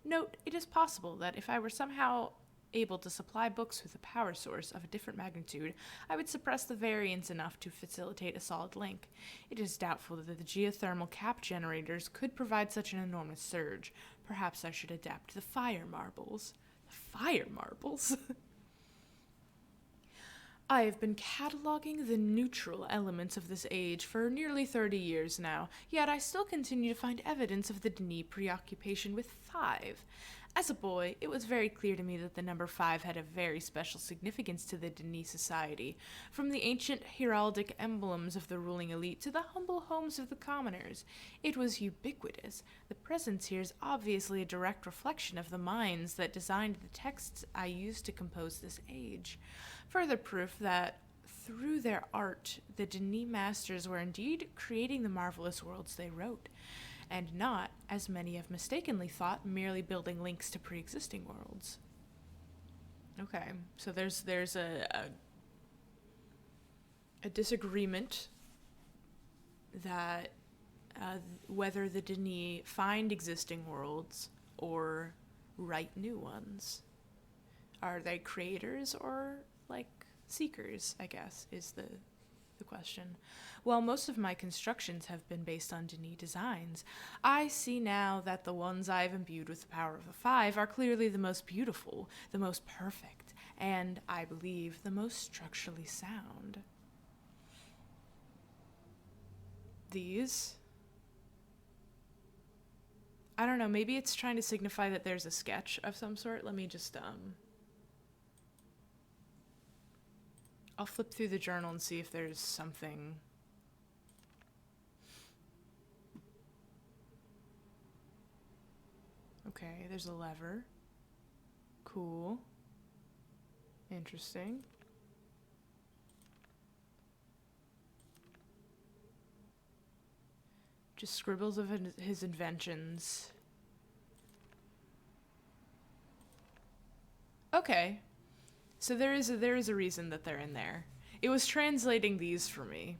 Note, it is possible that if I were somehow able to supply books with a power source of a different magnitude, I would suppress the variance enough to facilitate a solid link. It is doubtful that the geothermal cap generators could provide such an enormous surge. Perhaps I should adapt the fire marbles. The fire marbles? I have been cataloging the neutral elements of this age for nearly 30 years now, yet I still continue to find evidence of the Denis preoccupation with 5. As a boy, it was very clear to me that the number 5 had a very special significance to the Denis society, from the ancient heraldic emblems of the ruling elite to the humble homes of the commoners. It was ubiquitous. The presence here is obviously a direct reflection of the minds that designed the texts I used to compose this age. Further proof that through their art, the Denis masters were indeed creating the marvelous worlds they wrote, and not, as many have mistakenly thought, merely building links to pre-existing worlds. Okay, so there's a disagreement that whether the Denis find existing worlds or write new ones. Are they creators or, seekers, I guess, is the question. While most of my constructions have been based on Denis designs, I see now that the ones I've imbued with the power of the 5 are clearly the most beautiful, the most perfect, and, I believe, the most structurally sound. These? I don't know, maybe it's trying to signify that there's a sketch of some sort. Let me just, I'll flip through the journal and see if there's something. Okay, there's a lever. Cool. Interesting. Just scribbles of his inventions. Okay. So there is a reason that they're in there. It was translating these for me.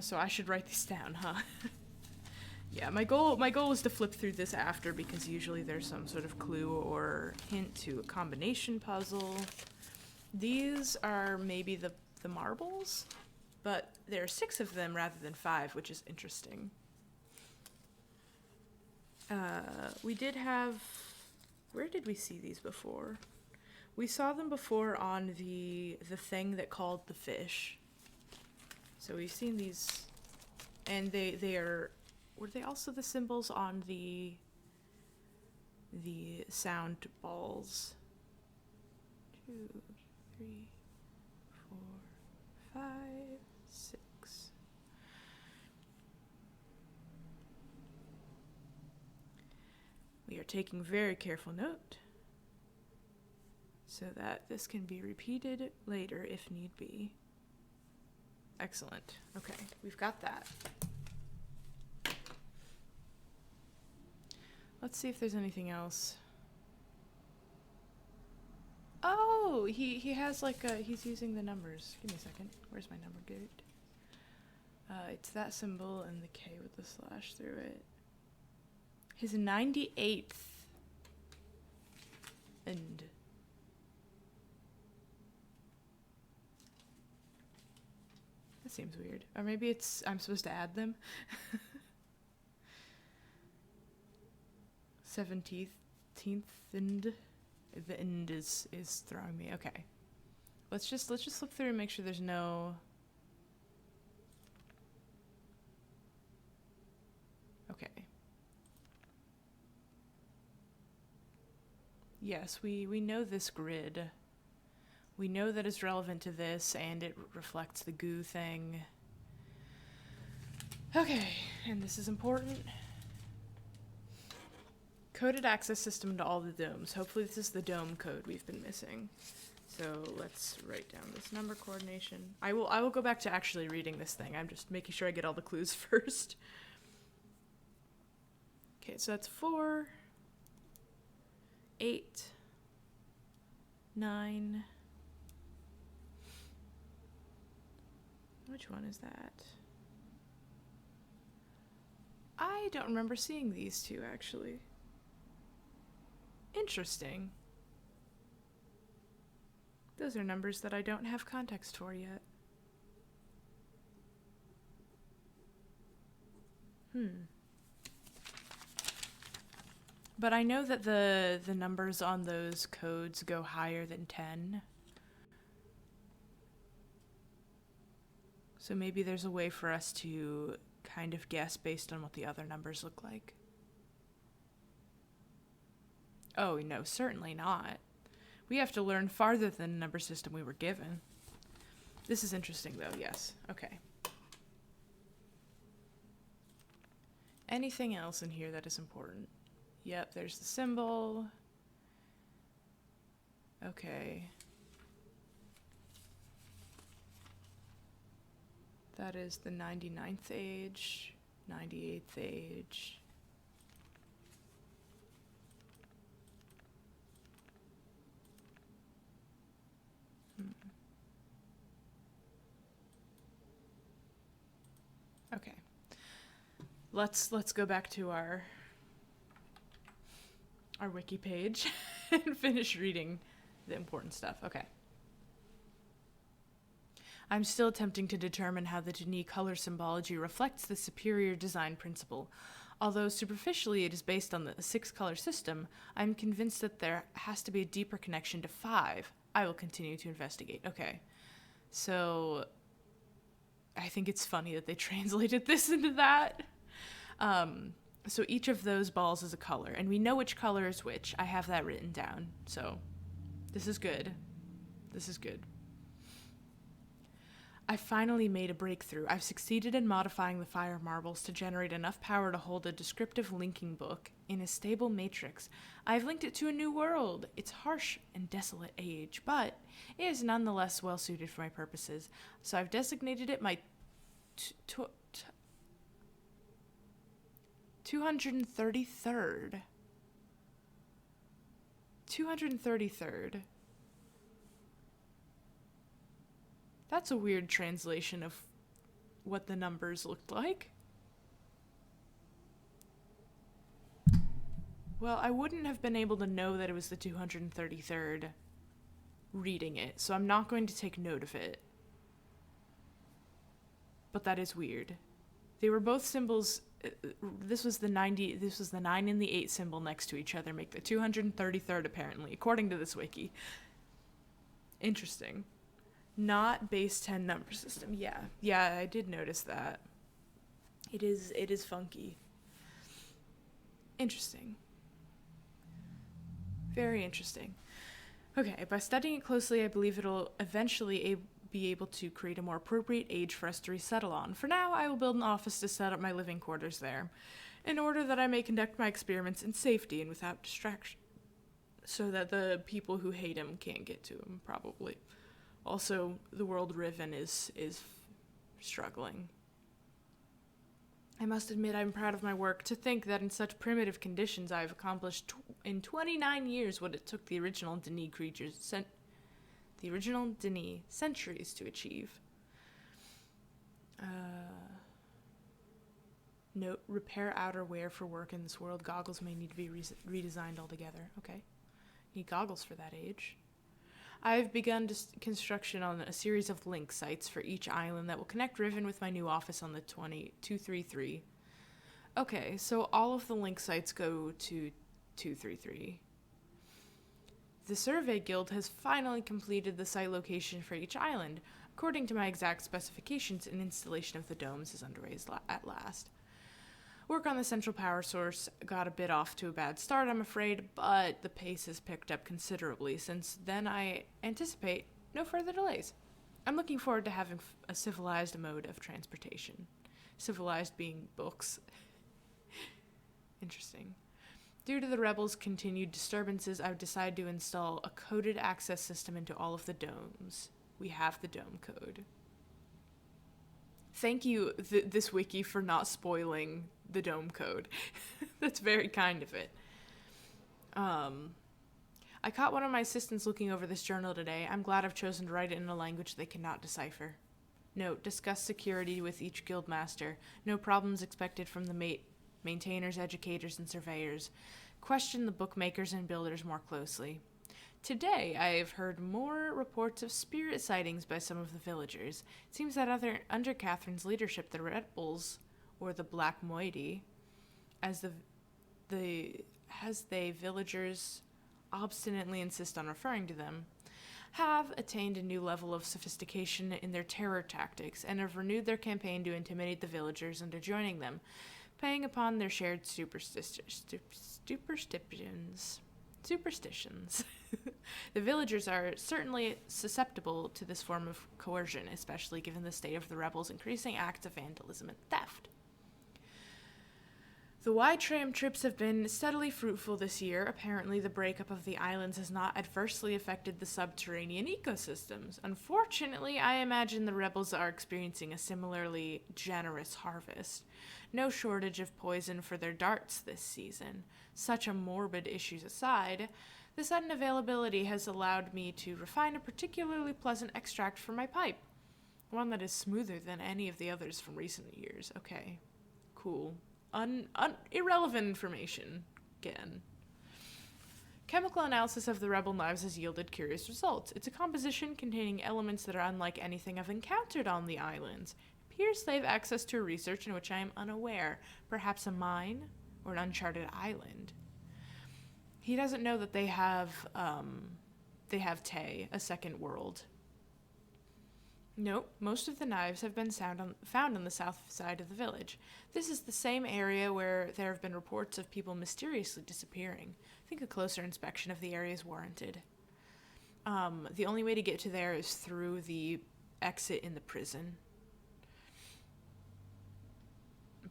So I should write these down, huh? Yeah, my goal is to flip through this after, because usually there's some sort of clue or hint to a combination puzzle. These are maybe the marbles, but there are 6 of them rather than 5, which is interesting. We did have... Where did we see these before? We saw them before on the thing that called the fish. So we've seen these, and they are... Were they also the symbols on the sound balls? 2, 3, 4, 5, 6. We are taking very careful note so that this can be repeated later if need be. Excellent. Okay, we've got that. Let's see if there's anything else. Oh, he has like a, he's using the numbers. Give me a second. Where's my number gate? It's that symbol and the K with the slash through it. His 98th. And that seems weird. Or maybe it's, I'm supposed to add them. 17th and the end is throwing me. Okay. Let's just look through and make sure there's no. Okay. Yes, we know this grid. We know that it's relevant to this, and it reflects the goo thing. Okay, and this is important. Coded access system to all the domes. Hopefully this is the dome code we've been missing. So let's write down this number coordination. I will go back to actually reading this thing. I'm just making sure I get all the clues first. Okay, so that's 4, 8, 9. Which one is that? I don't remember seeing these two, actually. Interesting. Those are numbers that I don't have context for yet. But I know that the numbers on those codes go higher than 10. So maybe there's a way for us to kind of guess based on what the other numbers look like. Oh, no, certainly not. We have to learn farther than the number system we were given. This is interesting, though, yes. Okay. Anything else in here that is important? Yep, there's the symbol. Okay. That is the 99th age, 98th age. Okay. Let's go back to our wiki page and finish reading the important stuff. Okay. I'm still attempting to determine how the Denis color symbology reflects the superior design principle. Although superficially it is based on the 6-color system, I'm convinced that there has to be a deeper connection to 5. I will continue to investigate. Okay. So I think it's funny that they translated this into that. So each of those balls is a color, and we know which color is which. I have that written down, so this is good. This is good. I finally made a breakthrough. I've succeeded in modifying the fire marbles to generate enough power to hold a descriptive linking book in a stable matrix. I've linked it to a new world, its harsh and desolate age, but it is nonetheless well suited for my purposes, so I've designated it my 233rd. 233rd. That's a weird translation of what the numbers looked like. Well, I wouldn't have been able to know that it was the 233rd reading it, so I'm not going to take note of it. But that is weird. They were both symbols. This was the 9 and the 8 symbol next to each other, make the 233rd apparently, according to this wiki. Interesting. Not base 10 number system. Yeah, I did notice that. It is funky. Interesting. Very interesting. Okay, by studying it closely, I believe it'll eventually be able to create a more appropriate age for us to resettle on. For now, I will build an office to set up my living quarters there, in order that I may conduct my experiments in safety and without distraction, so that the people who hate him can't get to him, probably. Also, the world Riven is struggling. I must admit I'm proud of my work. To think that in such primitive conditions I have accomplished in 29 years what it took the original Denis creatures The original Denis, centuries to achieve. Note, repair outerwear for work in this world. Goggles may need to be redesigned altogether. Okay. Need goggles for that age. I've begun construction on a series of link sites for each island that will connect Riven with my new office on the 233. Okay, so all of the link sites go to 233. The Survey Guild has finally completed the site location for each island. According to my exact specifications, an installation of the domes is underway at last. Work on the central power source got a bit off to a bad start, I'm afraid, but the pace has picked up considerably since then. I anticipate no further delays. I'm looking forward to having a civilized mode of transportation. Civilized being books. Interesting. Due to the rebels' continued disturbances, I've decided to install a coded access system into all of the domes. We have the dome code. Thank you, this wiki, for not spoiling the dome code. That's very kind of it. I caught one of my assistants looking over this journal today. I'm glad I've chosen to write it in a language they cannot decipher. Note, discuss security with each guildmaster. No problems expected from the maintainers, educators, and surveyors. Question the bookmakers and builders more closely. Today, I've heard more reports of spirit sightings by some of the villagers. It seems that under Catherine's leadership, the rebels, or the Black Moiety, as the villagers obstinately insist on referring to them, have attained a new level of sophistication in their terror tactics and have renewed their campaign to intimidate the villagers into joining them, playing upon their shared superstitions. The villagers are certainly susceptible to this form of coercion, especially given the state of the rebels' increasing acts of vandalism and theft. The Y-tram trips have been steadily fruitful this year. Apparently, the breakup of the islands has not adversely affected the subterranean ecosystems. Unfortunately, I imagine the rebels are experiencing a similarly generous harvest. No shortage of poison for their darts this season. Such a morbid issues aside, the sudden availability has allowed me to refine a particularly pleasant extract for my pipe. One that is smoother than any of the others from recent years. Okay, cool. Irrelevant information, again. Chemical analysis of the rebel knives has yielded curious results. It's a composition containing elements that are unlike anything I've encountered on the islands. It appears they have access to a research in which I am unaware. Perhaps a mine or an uncharted island. He doesn't know that they have Tay, a second world. Nope, most of the knives have been found on the south side of the village. This is the same area where there have been reports of people mysteriously disappearing. I think a closer inspection of the area is warranted. The only way to get to there is through the exit in the prison.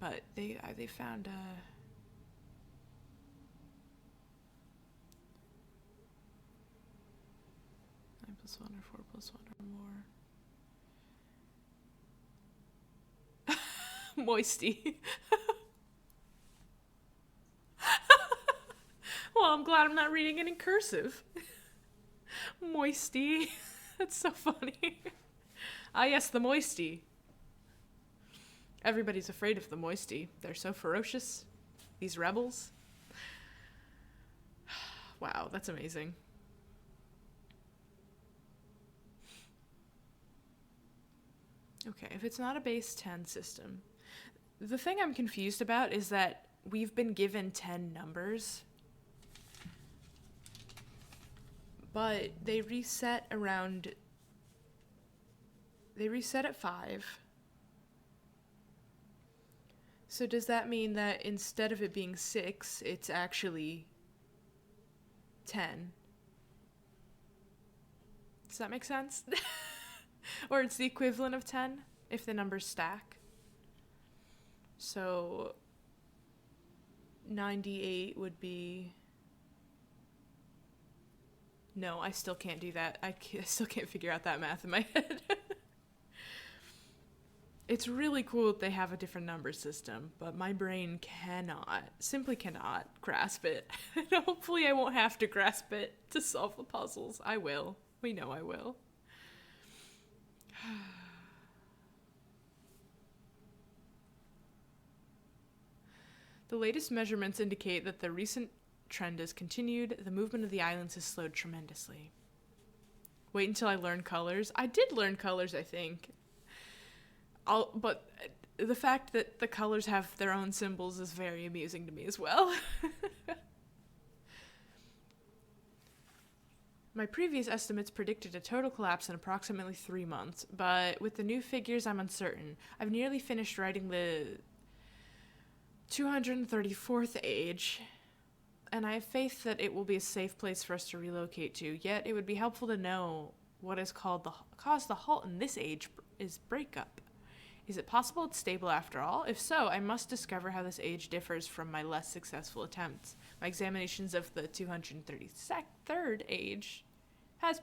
But they found 9 + 1 or 4 + 1 or more. Moisty. Well, I'm glad I'm not reading it in cursive. Moisty. That's so funny. Ah, yes, the Moisty. Everybody's afraid of the Moisty. They're so ferocious. These rebels. Wow, that's amazing. Okay, if it's not a base 10 system. The thing I'm confused about is that we've been given 10 numbers, but they reset at 5. So does that mean that instead of it being 6, it's actually 10? Does that make sense? Or it's the equivalent of 10 if the numbers stack. So 98 would be... No, I still can't do that. I still can't figure out that math in my head. It's really cool that they have a different number system, but my brain simply cannot grasp it. And hopefully I won't have to grasp it to solve the puzzles. I will. We know I will. The latest measurements indicate that the recent trend has continued. The movement of the islands has slowed tremendously. Wait until I learn colors. I did learn colors, I think. But the fact that the colors have their own symbols is very amusing to me as well. My previous estimates predicted a total collapse in approximately 3 months, but with the new figures, I'm uncertain. I've nearly finished writing the 234th age, and I have faith that it will be a safe place for us to relocate to, yet it would be helpful to know what has caused the halt in this age is breakup. Is it possible it's stable after all? If so, I must discover how this age differs from my less successful attempts. My examinations of the 233rd age has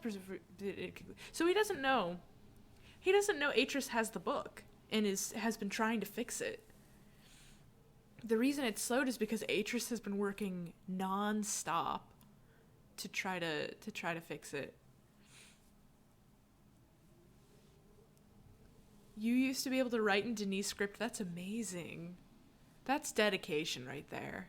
so he doesn't know. He doesn't know Atris has the book and has been trying to fix it. The reason it's slowed is because Atris has been working non-stop to try to fix it. You used to be able to write in Denis script. That's amazing. That's dedication right there.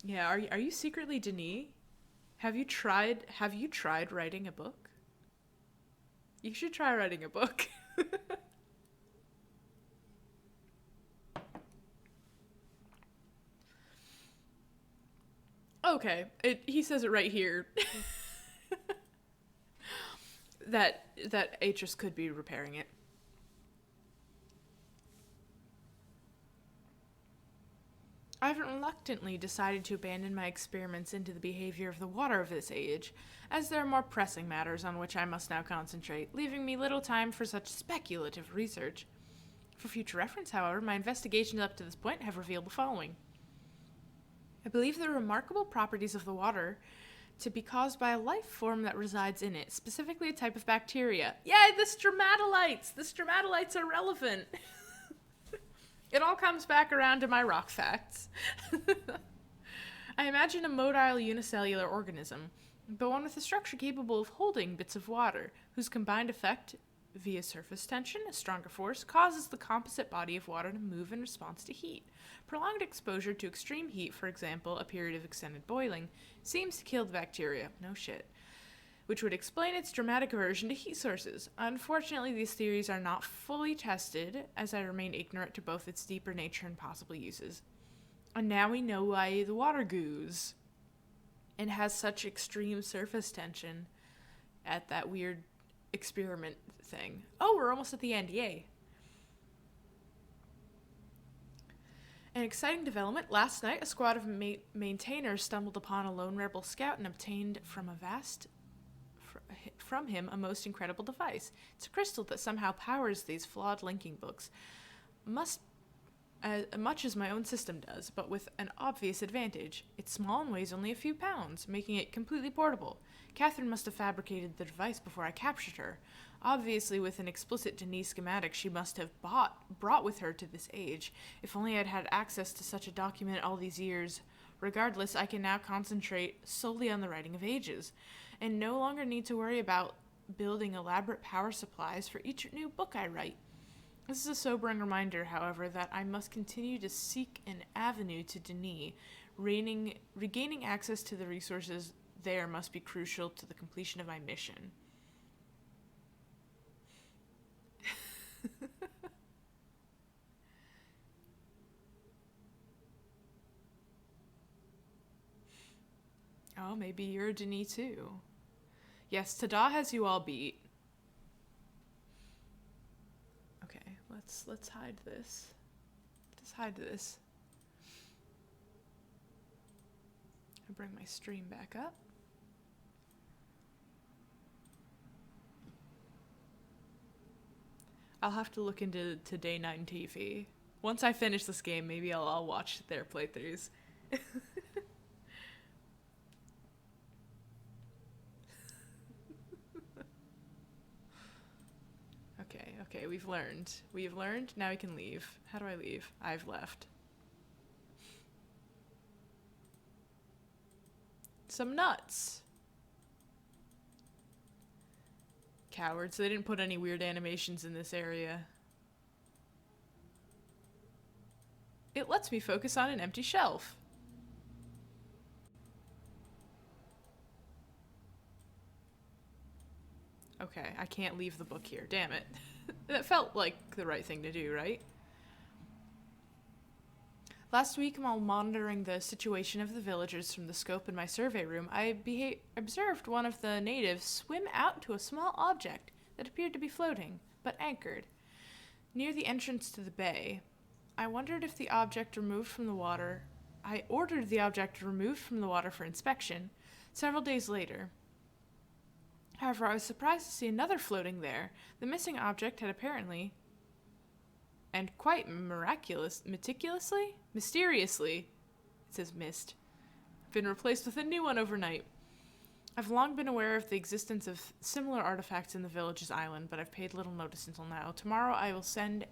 Yeah, are you secretly Denis? Have you tried writing a book? You should try writing a book. Okay, he says it right here. that Atris could be repairing it. I've reluctantly decided to abandon my experiments into the behavior of the water of this age, as there are more pressing matters on which I must now concentrate, leaving me little time for such speculative research. For future reference, however, my investigations up to this point have revealed the following. I believe the remarkable properties of the water to be caused by a life form that resides in it, specifically a type of bacteria. Yay, the stromatolites! The stromatolites are relevant! It all comes back around to my rock facts. I imagine a motile unicellular organism, but one with a structure capable of holding bits of water, whose combined effect, via surface tension, a stronger force, causes the composite body of water to move in response to heat. Prolonged exposure to extreme heat, for example, a period of extended boiling, seems to kill the bacteria. No shit. Which would explain its dramatic aversion to heat sources. Unfortunately, these theories are not fully tested, as I remain ignorant to both its deeper nature and possible uses. And now we know why the water goos and has such extreme surface tension at that weird experiment thing. Oh, we're almost at the end. Yay. An exciting development. Last night, a squad of maintainers stumbled upon a lone rebel scout and obtained from him a most incredible device. It's a crystal that somehow powers these flawed linking books. Much as my own system does, but with an obvious advantage. It's small and weighs only a few pounds, making it completely portable. Catherine must have fabricated the device before I captured her. Obviously, with an explicit Denis schematic she must have brought with her to this age. If only I'd had access to such a document all these years. Regardless, I can now concentrate solely on the writing of ages, and no longer need to worry about building elaborate power supplies for each new book I write. This is a sobering reminder, however, that I must continue to seek an avenue to Denis. Regaining access to the resources there must be crucial to the completion of my mission. Oh, maybe you're a Denis too. Yes, Tada has you all beat. Okay, let's hide this. Just hide this. I'll bring my stream back up. I'll have to look into Day 9 TV. Once I finish this game, maybe I'll watch their playthroughs. Okay, we've learned. Now we can leave. How do I leave? I've left. some nuts. Cowards, they didn't put any weird animations in this area. It lets me focus on an empty shelf. Okay, I can't leave the book here, damn it. That felt like the right thing to do, right? Last week, while monitoring the situation of the villagers from the scope in my survey room, I observed one of the natives swim out to a small object that appeared to be floating, but anchored, near the entrance to the bay. I wondered if the object removed from the water... I ordered the object removed from the water for inspection several days later. However, I was surprised to see another floating there. The missing object had apparently... and quite mysteriously, it says mist, been replaced with a new one overnight. I've long been aware of the existence of similar artifacts in the village's island, but I've paid little notice until now. Tomorrow I will send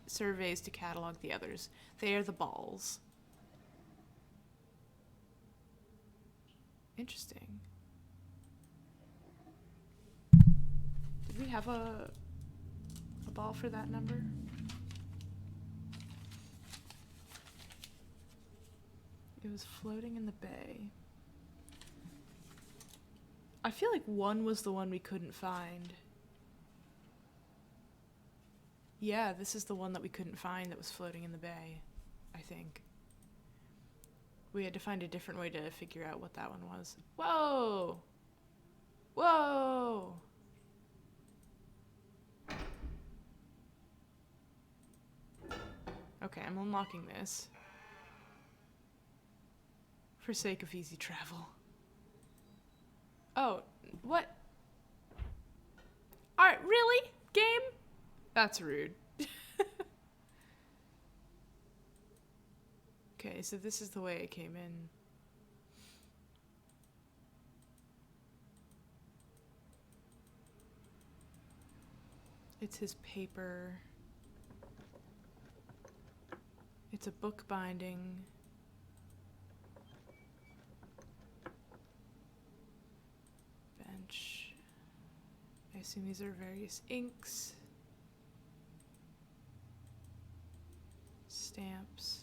surveys to catalog the others. They are the balls. Interesting. Did we have a ball for that number? It was floating in the bay. I feel like 1 was the one we couldn't find. Yeah, this is the one that we couldn't find that was floating in the bay, I think. We had to find a different way to figure out what that one was. Whoa! Whoa! Okay, I'm unlocking this. For sake of easy travel. Oh, what? Alright, really? Game? That's rude. Okay, so this is the way it came in. It's his paper. It's a book binding. Bench. I assume these are various inks. Stamps.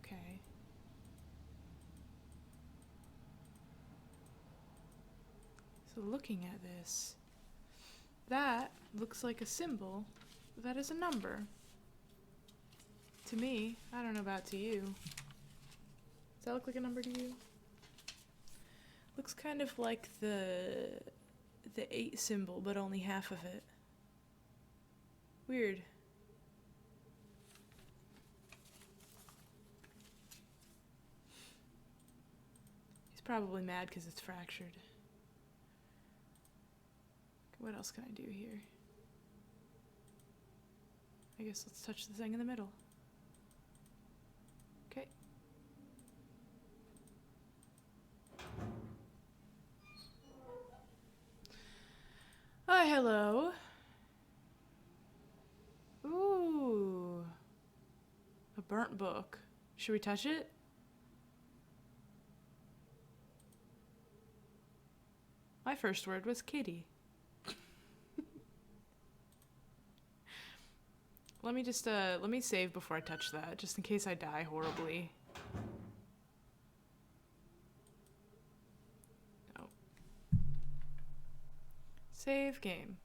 Okay. So looking at this, that looks like a symbol. That is a number. To me, I don't know about to you. Does that look like a number to you? Looks kind of like the 8 symbol, but only half of it. Weird. He's probably mad because it's fractured. What else can I do here? I guess let's touch the thing in the middle. Okay. Hi, hello. Ooh. A burnt book. Should we touch it? My first word was kitty. Let me just, let me save before I touch that, just in case I die horribly. No. Save game.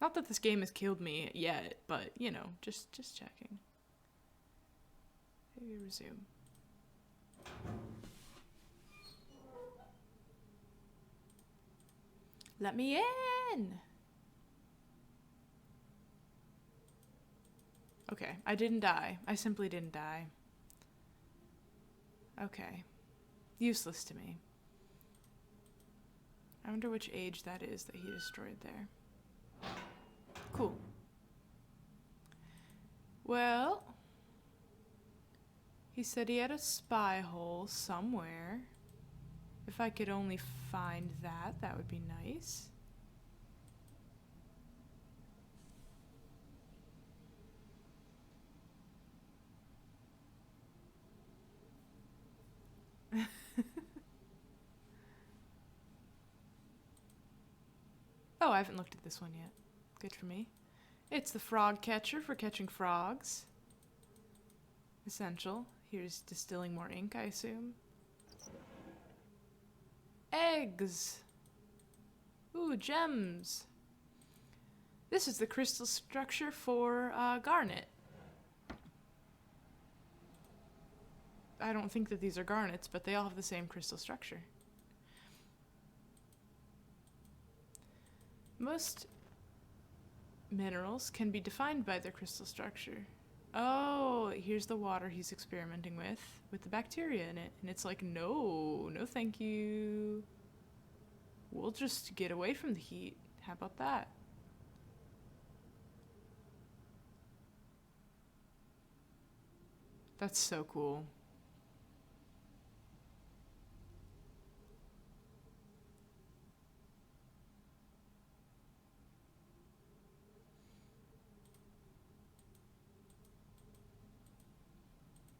Not that this game has killed me yet, but, you know, just checking. Maybe resume. Let me in! Okay, I didn't die. I simply didn't die. Okay. Useless to me. I wonder which age that is that he destroyed there. Cool. Well, he said he had a spy hole somewhere. If I could only find that, that would be nice. Oh, I haven't looked at this one yet. Good for me. It's the frog catcher for catching frogs. Essential. Here's distilling more ink, I assume. Eggs! Ooh, gems! This is the crystal structure for garnet. I don't think that these are garnets, but they all have the same crystal structure. Most minerals can be defined by their crystal structure. Oh, here's the water he's experimenting with the bacteria in it. And it's like, no, no thank you. We'll just get away from the heat. How about that? That's so cool.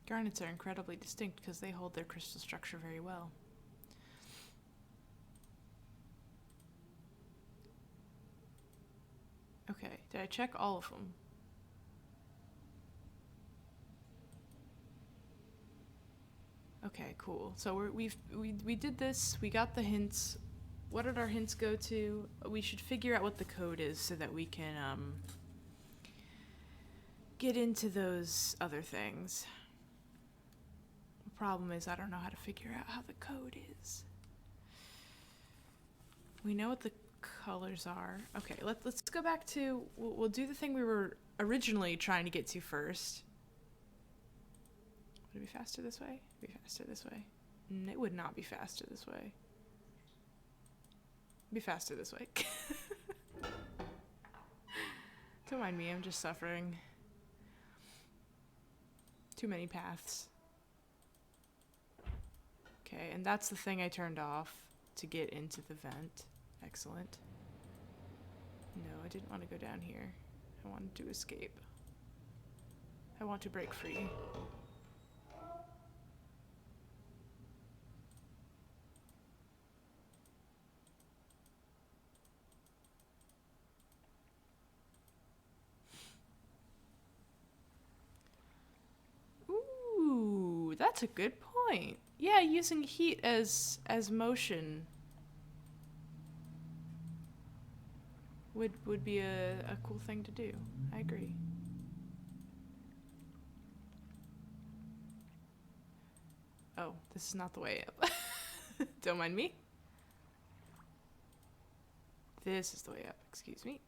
Garnets are incredibly distinct because they hold their crystal structure very well. Okay, did I check all of them? Okay, cool. So we did this. We got the hints. What did our hints go to? We should figure out what the code is so that we can get into those other things. The problem is I don't know how to figure out how the code is. We know what the colors are. Okay, let's go back to, we'll do the thing we were originally trying to get to first. Would it be faster this way? It'd be faster this way. It would not be faster this way. It'd be faster this way. Don't mind me, I'm just suffering. Too many paths. Okay, and that's the thing I turned off to get into the vent. Excellent. No, I didn't want to go down here. I wanted to escape. I want to break free. Ooh, that's a good point. Yeah, using heat as motion would be a cool thing to do. I agree. Oh, this is not the way up. Don't mind me. This is the way up, excuse me.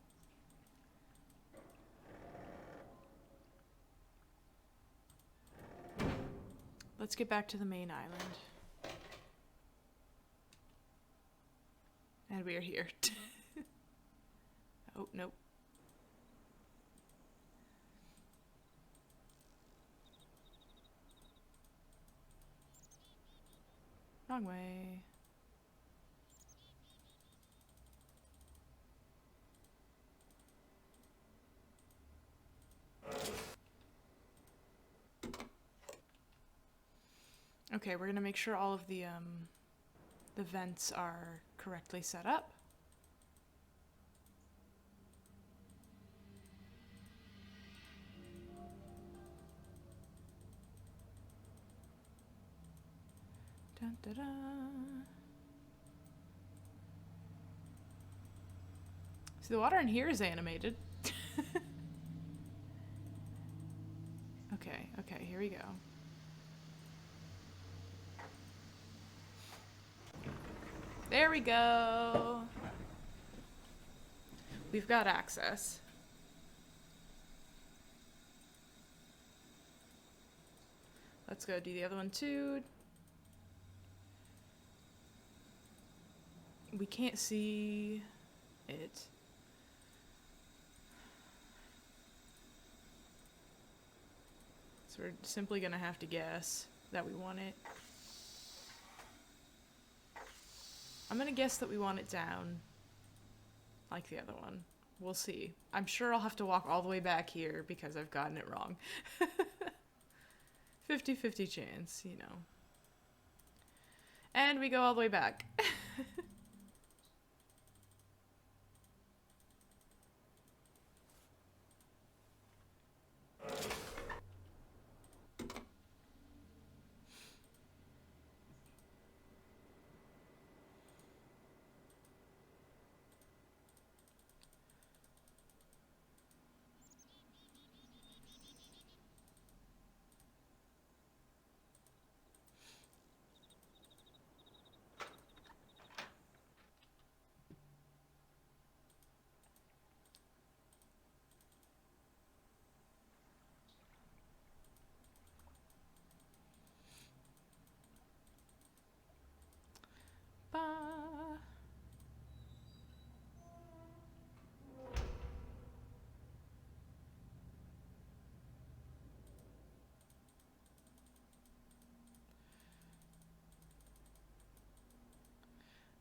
Let's get back to the main island. And we are here. Oh, nope. Wrong way. Okay, we're gonna make sure all of the vents are correctly set up. Dun, dun, dun. See, the water in here is animated. Okay, here we go. There we go. We've got access. Let's go do the other one too. We can't see it. So we're simply gonna have to guess that we want it. I'm gonna guess that we want it down, like the other one. We'll see. I'm sure I'll have to walk all the way back here because I've gotten it wrong. 50-50 chance, you know. And we go all the way back.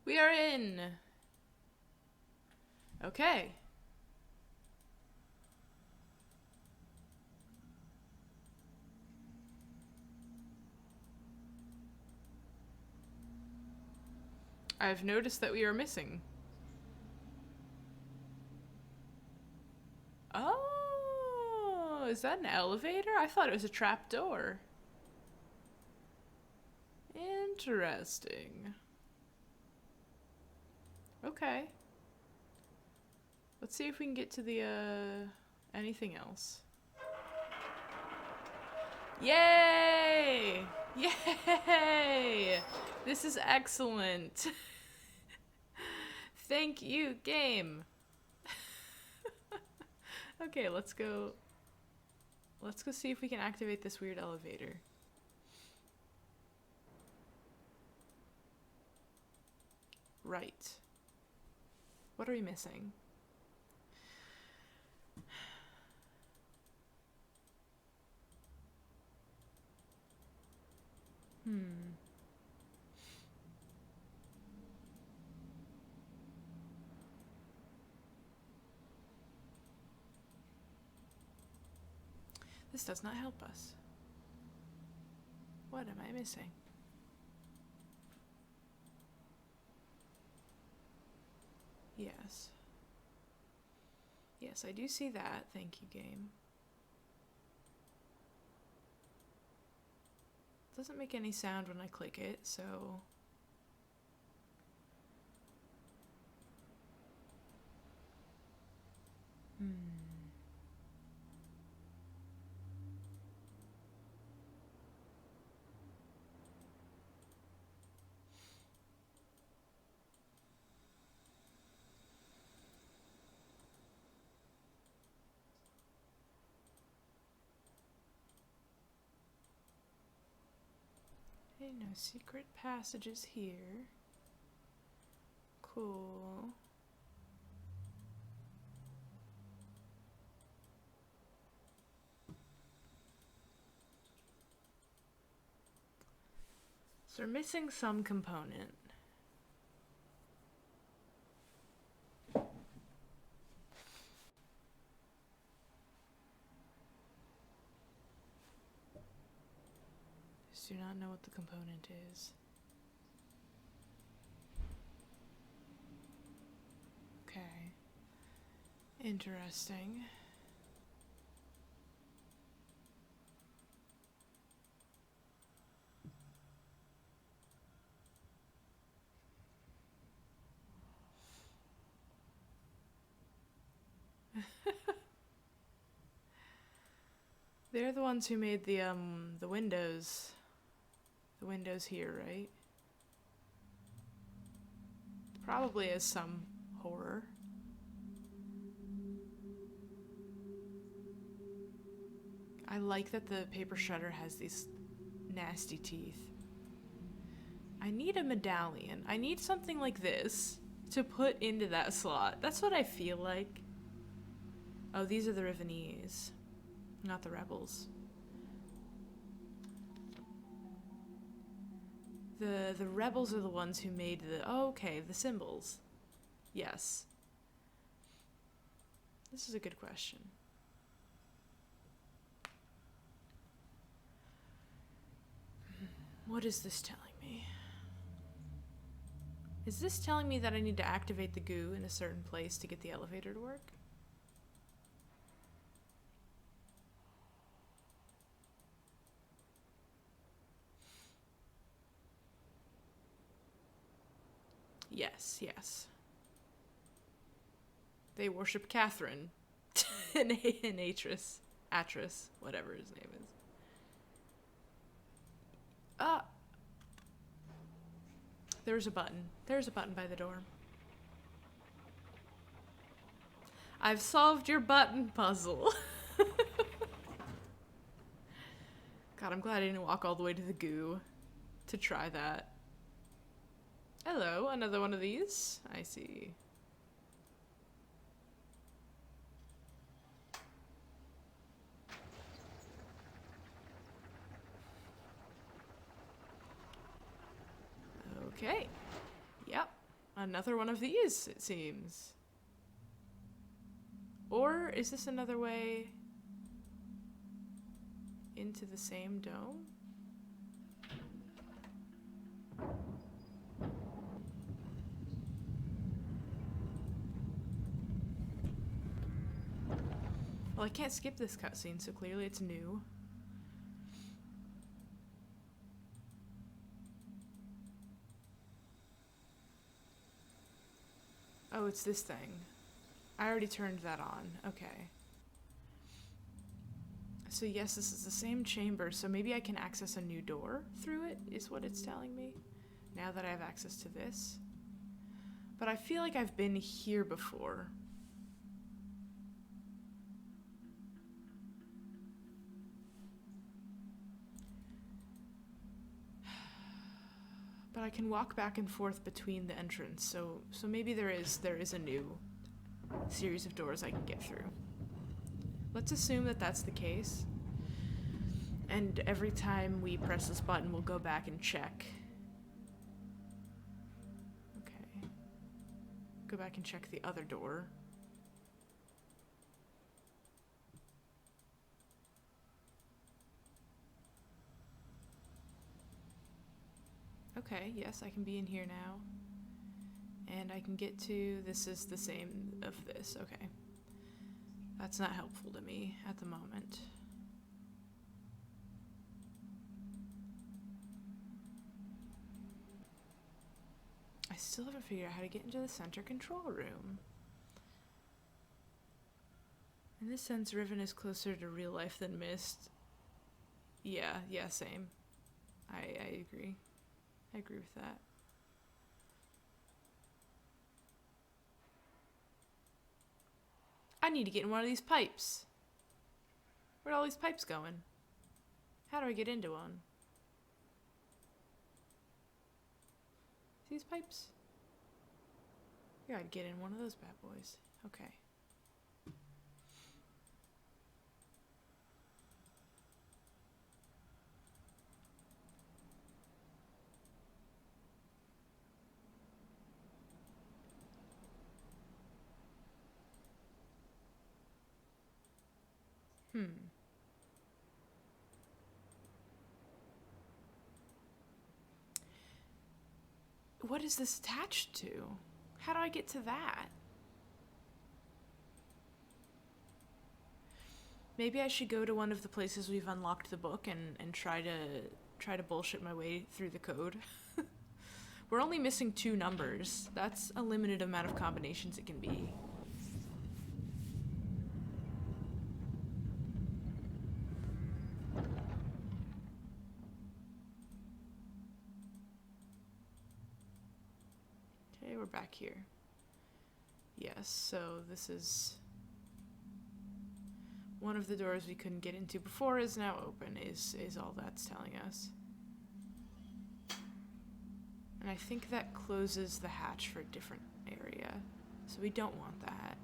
We are in. Okay. I've noticed that we are missing. Oh, is that an elevator? I thought it was a trap door. Interesting. Okay. Let's see if we can get to the, anything else. Yay! Yay! This is excellent. Thank you, game. Okay, let's go. Let's go see if we can activate this weird elevator. Right. What are we missing? This does not help us. What am I missing? Yes. Yes, I do see that. Thank you, game. Doesn't make any sound when I click it, so... Hey, no secret passages here. Cool. So we're missing some component. Just do not know what the component is. Okay. Interesting. They're the ones who made the windows. The windows here, right? Probably is some horror. I like that the paper shutter has these nasty teeth. I need a medallion. I need something like this to put into that slot. That's what I feel like. Oh, these are the Rivenese, not the rebels. The rebels are the ones who made the... Oh, okay, the symbols. Yes. This is a good question. What is this telling me? Is this telling me that I need to activate the goo in a certain place to get the elevator to work? Yes, yes. They worship Catherine. and Atris, whatever his name is. Ah! There's a button. There's a button by the door. I've solved your button puzzle. God, I'm glad I didn't walk all the way to the goo to try that. Hello, another one of these. I see. Okay. Yep. Another one of these, it seems. Or is this another way into the same dome? Well, I can't skip this cutscene, so clearly it's new. Oh, it's this thing. I already turned that on. Okay. So yes, this is the same chamber, so maybe I can access a new door through it, is what it's telling me. Now that I have access to this. But I feel like I've been here before. But I can walk back and forth between the entrance, so maybe there is a new series of doors I can get through. Let's assume that that's the case. And every time we press this button, we'll go back and check. Okay. Go back and check the other door. Okay, yes, I can be in here now. And I can get to, this is the same of this, okay. That's not helpful to me at the moment. I still haven't figured out how to get into the center control room. In this sense, Riven is closer to real life than Myst. Yeah, same. I agree. I agree with that. I need to get in one of these pipes. Where'd all these pipes going? How do I get into one? These pipes? You gotta get in one of those bad boys. Okay. What is this attached to? How do I get to that? Maybe I should go to one of the places we've unlocked the book and try to bullshit my way through the code. We're only missing 2 numbers. That's a limited amount of combinations it can be. Okay, we're back here. Yes, so this is... one of the doors we couldn't get into before is now open, is all that's telling us. And I think that closes the hatch for a different area. So we don't want that.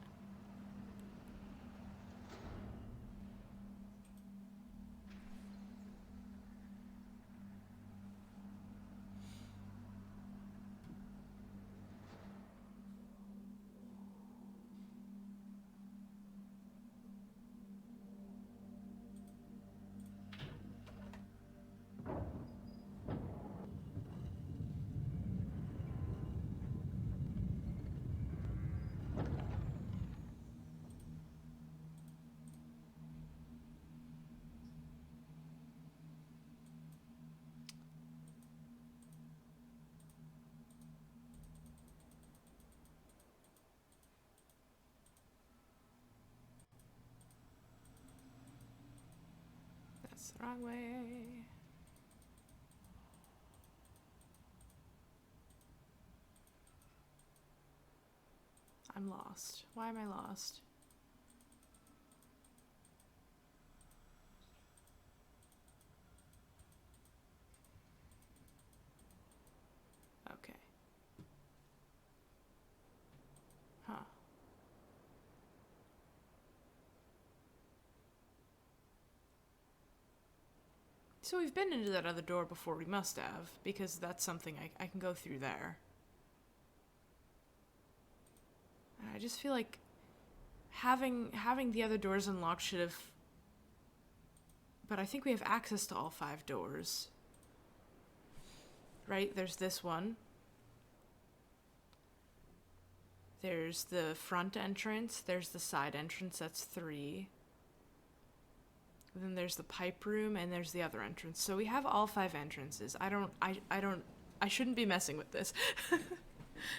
That's the wrong way. I'm lost. Why am I lost? Okay. Huh. So we've been into that other door before, we must have, because that's something I can go through there. I just feel like having the other doors unlocked should have... But I think we have access to all 5 doors. Right? There's this one. There's the front entrance. There's the side entrance. That's 3. Then there's the pipe room, and there's the other entrance. So we have all 5 entrances. I shouldn't be messing with this.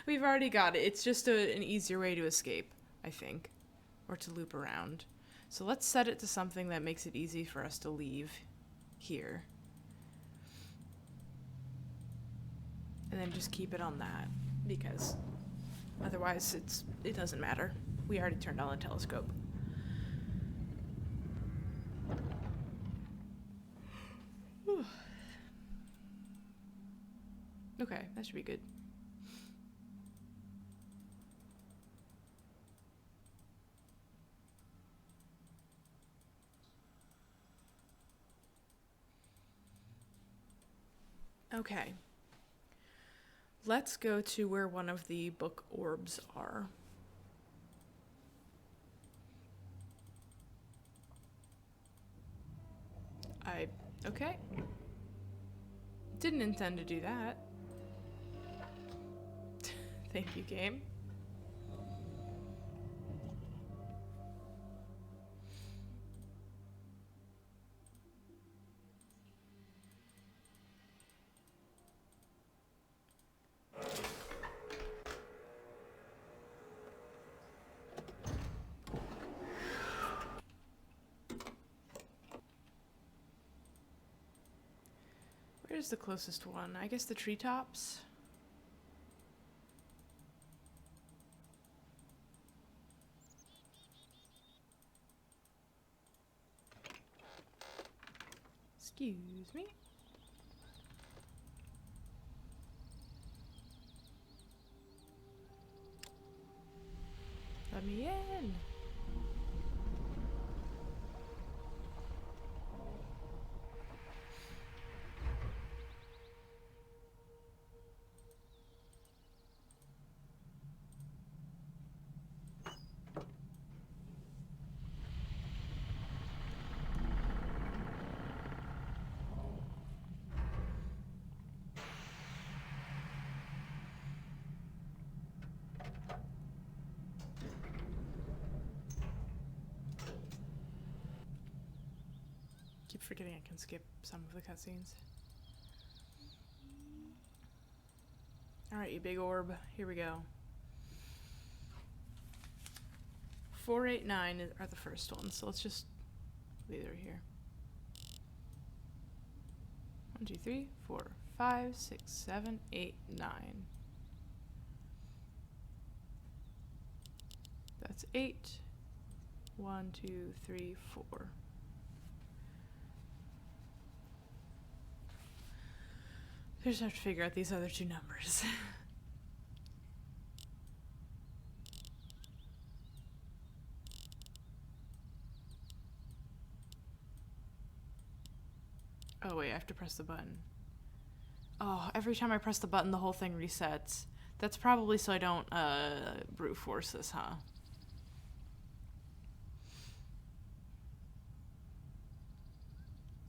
We've already got it. It's just an easier way to escape, I think. Or to loop around. So let's set it to something that makes it easy for us to leave here. And then just keep it on that, because otherwise it doesn't matter. We already turned on the telescope. Okay, that should be good. Okay. Let's go to where one of the book orbs are. Okay. Didn't intend to do that. Thank you, game. Where's the closest one? I guess the treetops? Excuse me. Let me in. Keep forgetting I can skip some of the cutscenes. Alright, you big orb. Here we go. 4, 8, 9 are the first ones, so let's just leave it here. 1, 2, 3, 4, 5, 6, 7, 8, 9. That's 8. 1, 2, 3, 4. I just have to figure out these other 2 numbers. Oh wait, I have to press the button. Oh, every time I press the button, the whole thing resets. That's probably so I don't brute force this, huh?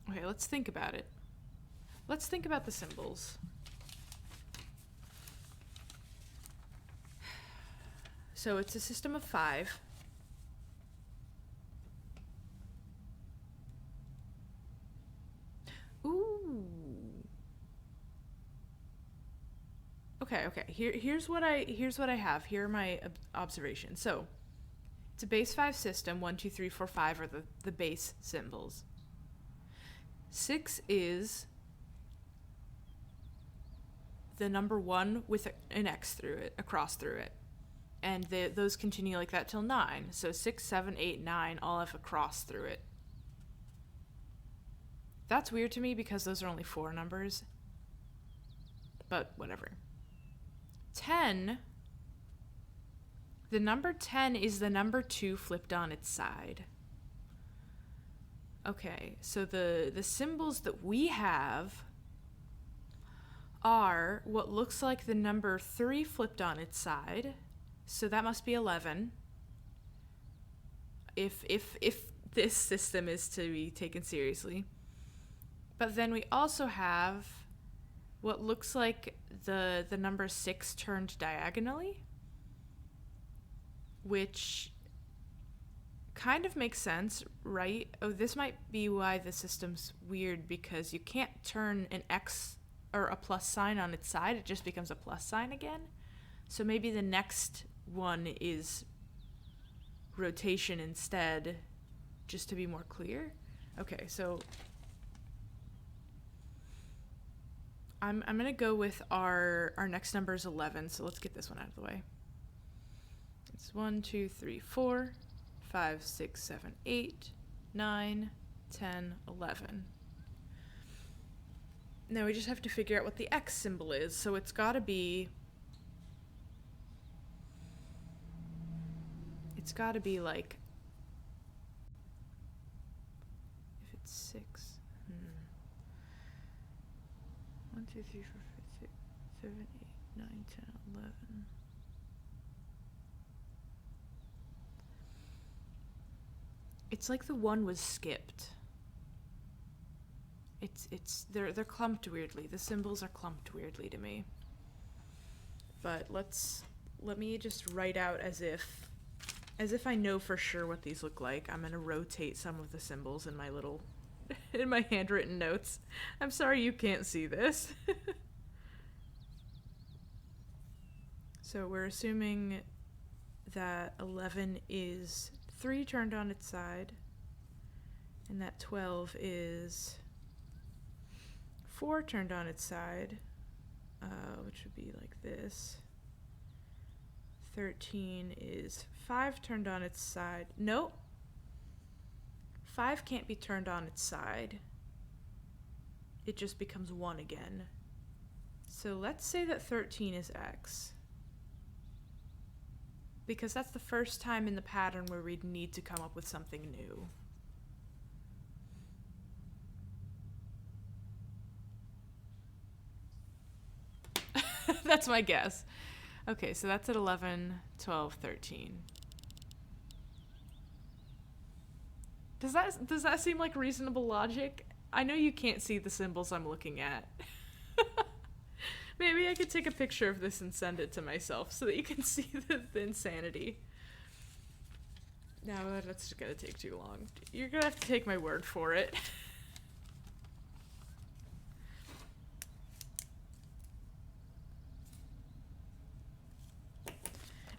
Okay, let's think about it. Let's think about the symbols. So it's a system of 5. Ooh. Okay. Here's what I have. Here are my observations. So it's a base 5 system. 1, 2, 3, 4, 5 are the base symbols. 6 is the number 1 with an X through it, a cross through it. And those continue like that till 9. So 6, 7, 8, 9 all have a cross through it. That's weird to me because those are only 4 numbers. But whatever. 10, the number 10 is the number 2 flipped on its side. Okay, so the symbols that we have are what looks like the number 3 flipped on its side, So that must be 11. If this system is to be taken seriously. But then we also have what looks like the number 6 turned diagonally, which kind of makes sense, right? Oh, this might be why the system's weird, because you can't turn an X or a plus sign on its side. It just becomes a plus sign again. So maybe the next one is rotation instead, just to be more clear. Okay, so I'm gonna go with our next number is 11, so let's get this one out of the way. It's 1, 2, 3, 4, 5, 6, 7, 8, 9, 10, 11. Now we just have to figure out what the X symbol is, so it's gotta be like, if it's 6, 1, 2, 3, 4, 5, 6, 7, 8, 9, 10, 11. It's like the one was skipped. They're clumped weirdly. The symbols are clumped weirdly to me. But let me just write out as if I know for sure what these look like. I'm gonna rotate some of the symbols in my little in my handwritten notes. I'm sorry you can't see this. So we're assuming that 11 is 3 turned on its side, and that 12 is 4 turned on its side, which would be like this. 13 is 5 turned on its side. Nope. 5 can't be turned on its side. It just becomes 1 again. So let's say that 13 is X, because that's the first time in the pattern where we'd need to come up with something new. That's my guess. Okay, so that's at 11, 12, 13. Does that seem like reasonable logic? I know you can't see the symbols I'm looking at. Maybe I could take a picture of this and send it to myself so that you can see the insanity. No, that's gonna take too long. You're gonna have to take my word for it.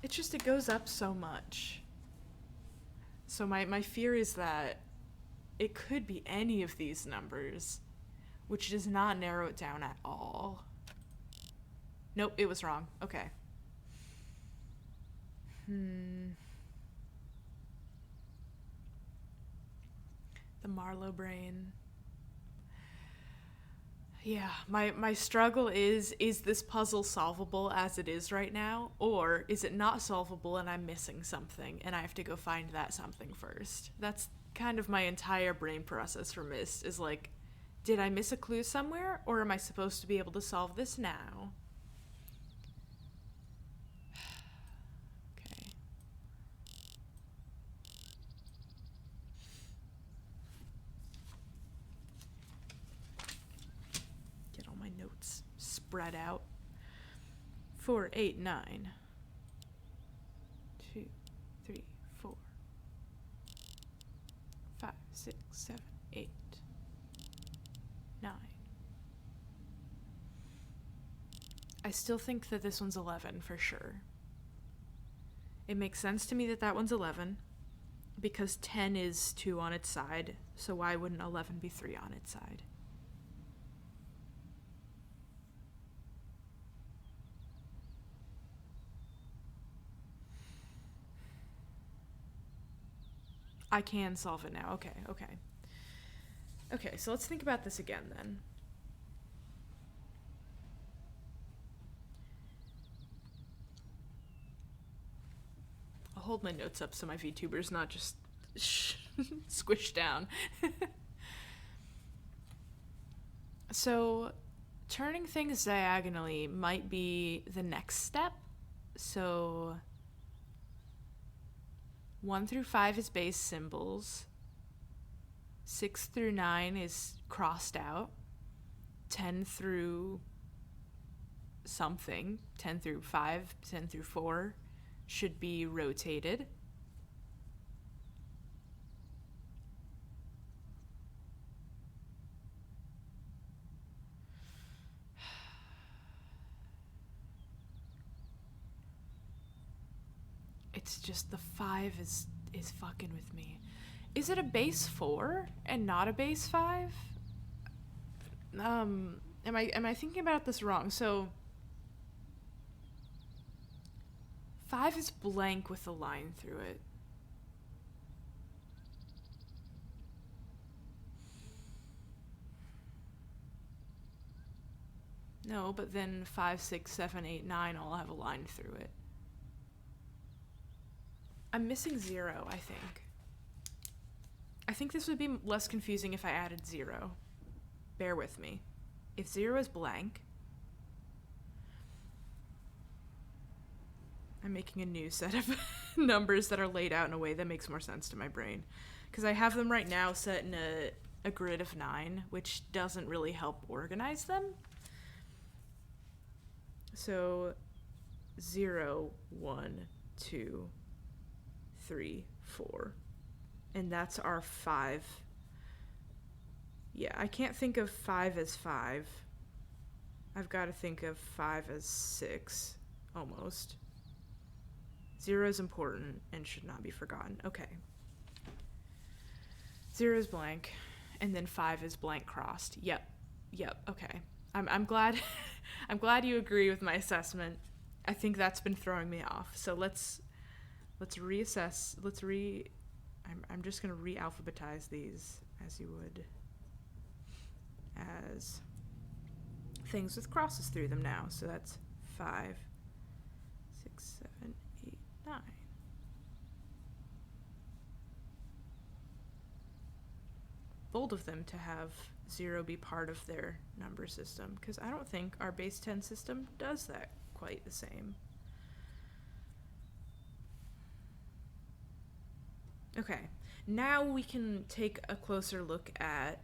It's just, it goes up so much. So my fear is that it could be any of these numbers, which does not narrow it down at all. Nope, it was wrong. Okay. The Marlowe brain. Yeah, my struggle is this puzzle solvable as it is right now, or is it not solvable and I'm missing something and I have to go find that something first? That's kind of my entire brain process for Myst, is like, did I miss a clue somewhere, or am I supposed to be able to solve this now? Okay. Get all my notes spread out. 4, 8, 9. 2, 3, 4. 5, 6, 7, 8. 9. I still think that this one's 11 for sure. It makes sense to me that that one's 11, because 10 is 2 on its side, so why wouldn't 11 be 3 on its side? I can solve it now. Okay. Okay, so let's think about this again then. I'll hold my notes up so my VTuber's not just squished down. So, turning things diagonally might be the next step. So, 1 through 5 is base symbols. 6 through 9 is crossed out. 10 through something, 10 through 5, 10 through 4 should be rotated. It's just the 5 is fucking with me. Is it a base 4 and not a base 5? Am I thinking about this wrong? So 5 is blank with a line through it. No, but then 5, 6, 7, 8, 9 all have a line through it. I'm missing 0, I think. I think this would be less confusing if I added 0. Bear with me. If 0 is blank, I'm making a new set of numbers that are laid out in a way that makes more sense to my brain. Because I have them right now set in a grid of 9, which doesn't really help organize them. So 0, 1, 2, 3, 4. And that's our 5. Yeah, I can't think of 5 as 5. I've got to think of 5 as 6, almost. 0 is important and should not be forgotten. Okay. 0 is blank, and then 5 is blank crossed. Yep, okay. I'm glad I'm glad you agree with my assessment. I think that's been throwing me off. So let's reassess. I'm just going to re-alphabetize these as you would as things with crosses through them now. So that's 5, 6, 7, 8, 9. Bold of them to have 0 be part of their number system, because I don't think our base 10 system does that quite the same. Okay, now we can take a closer look at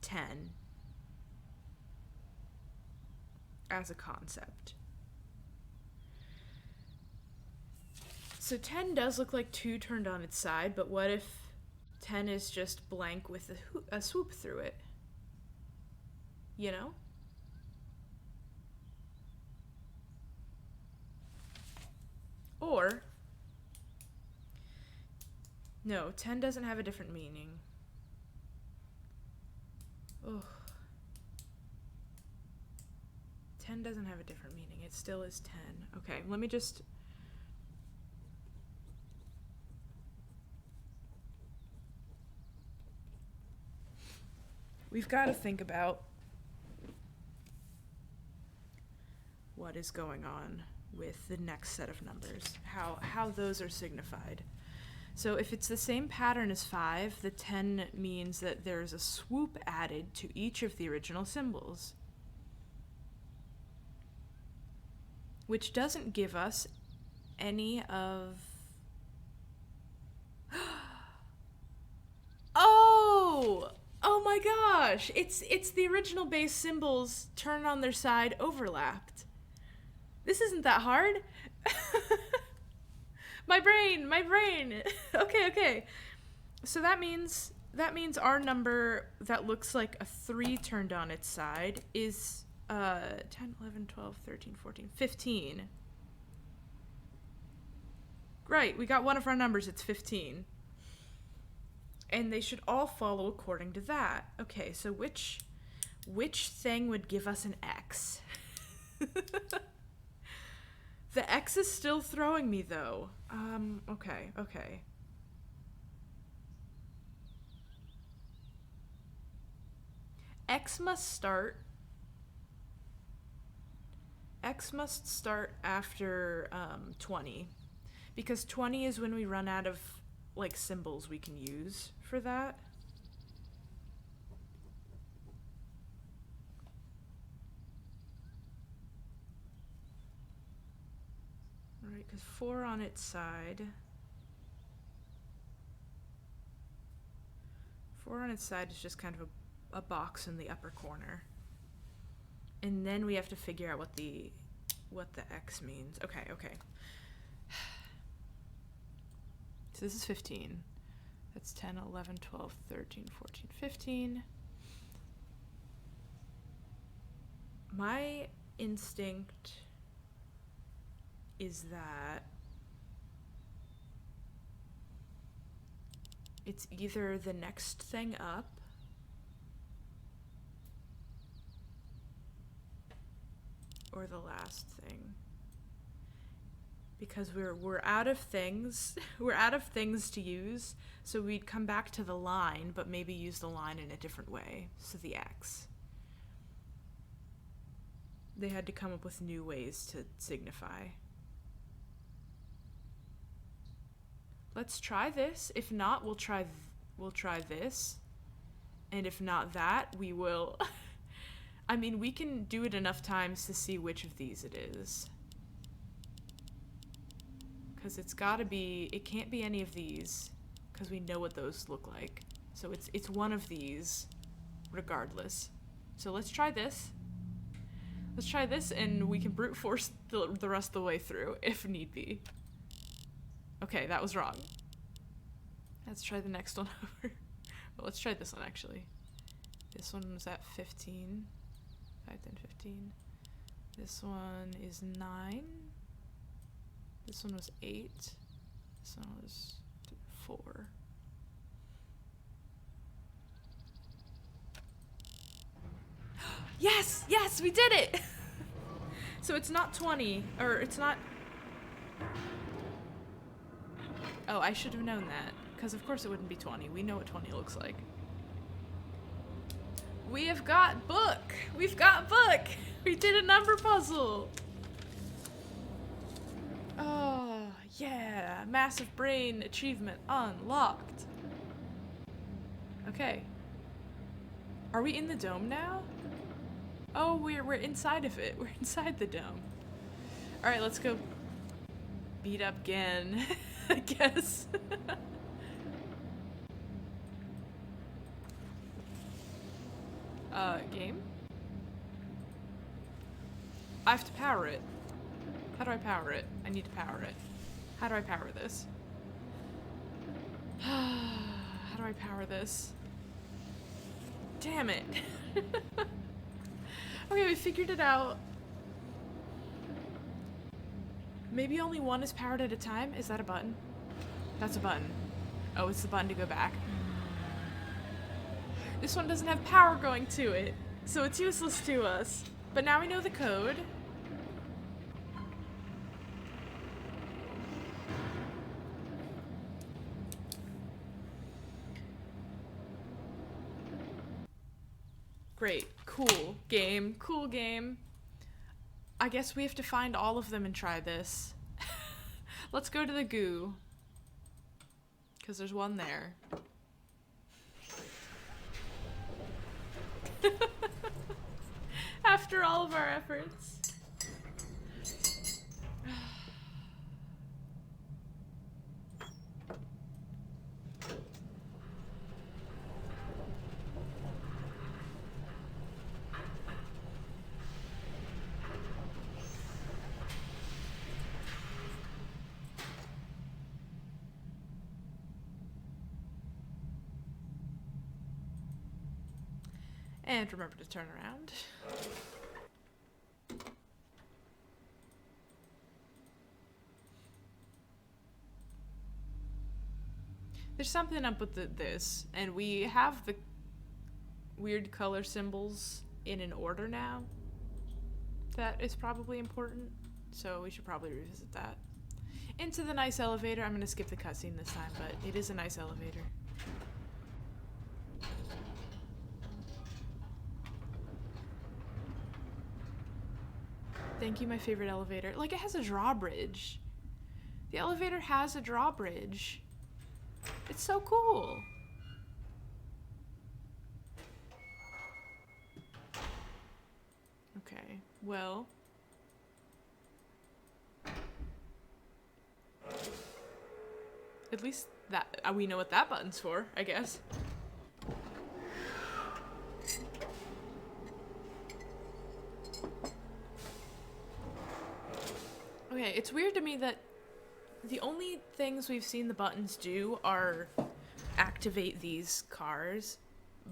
10 as a concept. So 10 does look like 2 turned on its side, but what if 10 is just blank with a swoop through it? You know? Or, no, 10 doesn't have a different meaning. Ugh. 10 doesn't have a different meaning. It still is 10. Okay, let me just... We've got to think about what is going on with the next set of numbers, how those are signified. So if it's the same pattern as 5, the 10 means that there's a swoop added to each of the original symbols, which doesn't give us any of... Oh my gosh! It's the original base symbols turned on their side overlapped. This isn't that hard. My brain. Okay. So that means our number that looks like a 3 turned on its side is 10, 11, 12, 13, 14, 15. Right, we got one of our numbers, it's 15. And they should all follow according to that. Okay, so which thing would give us an X? The X is still throwing me, though. Okay. X must start after 20. Because 20 is when we run out of, like, symbols we can use for that. Right, because 4 on its side 4 on its side is just kind of a box in the upper corner. And then we have to figure out what the X means. Okay. So this is 15. That's 10, 11, 12, 13, 14, 15. My instinct is that it's either the next thing up or the last thing. Because we're out of things. We're out of things to use, so we'd come back to the line, but maybe use the line in a different way. So the X. They had to come up with new ways to signify. Let's try this. If not, we'll try this. And if not that, we will... I mean, we can do it enough times to see which of these it is. Because it's gotta be... It can't be any of these. Because we know what those look like. So it's one of these, regardless. So let's try this. Let's try this, and we can brute force the rest of the way through, if need be. Okay, that was wrong. Let's try the next one over. Well, let's try this one, actually. This one was at 15. 5, 10, 15. This one is 9. This one was 8. This one was 4. Yes! Yes, we did it! So it's not 20, or it's not... Oh, I should have known that, because of course it wouldn't be 20. We know what 20 looks like. We have got book! We've got book! We did a number puzzle! Oh, yeah! Massive brain achievement unlocked! Okay. Are we in the dome now? Oh, we're inside of it. We're inside the dome. Alright, let's go beat up Gen, I guess. Game? I have to power it. How do I power it? I need to power it. How do I power this? How do I power this? Damn it. Okay, we figured it out. Maybe only one is powered at a time? Is that a button? That's a button. Oh, it's the button to go back. This one doesn't have power going to it, so it's useless to us. But now we know the code. Great. Cool game. Cool game. I guess we have to find all of them and try this. Let's go to the goo. Because there's one there. After all of our efforts. And remember to turn around. There's something up with this, and we have the weird color symbols in an order now. That is probably important, so we should probably revisit that. Into the nice elevator. I'm gonna skip the cutscene this time, but it is a nice elevator. Thank you, my favorite elevator. Like, it has a drawbridge. The elevator has a drawbridge. It's so cool. Okay, well. At least that we know what that button's for, I guess. it's weird to me that the only things we've seen the buttons do are activate these cars,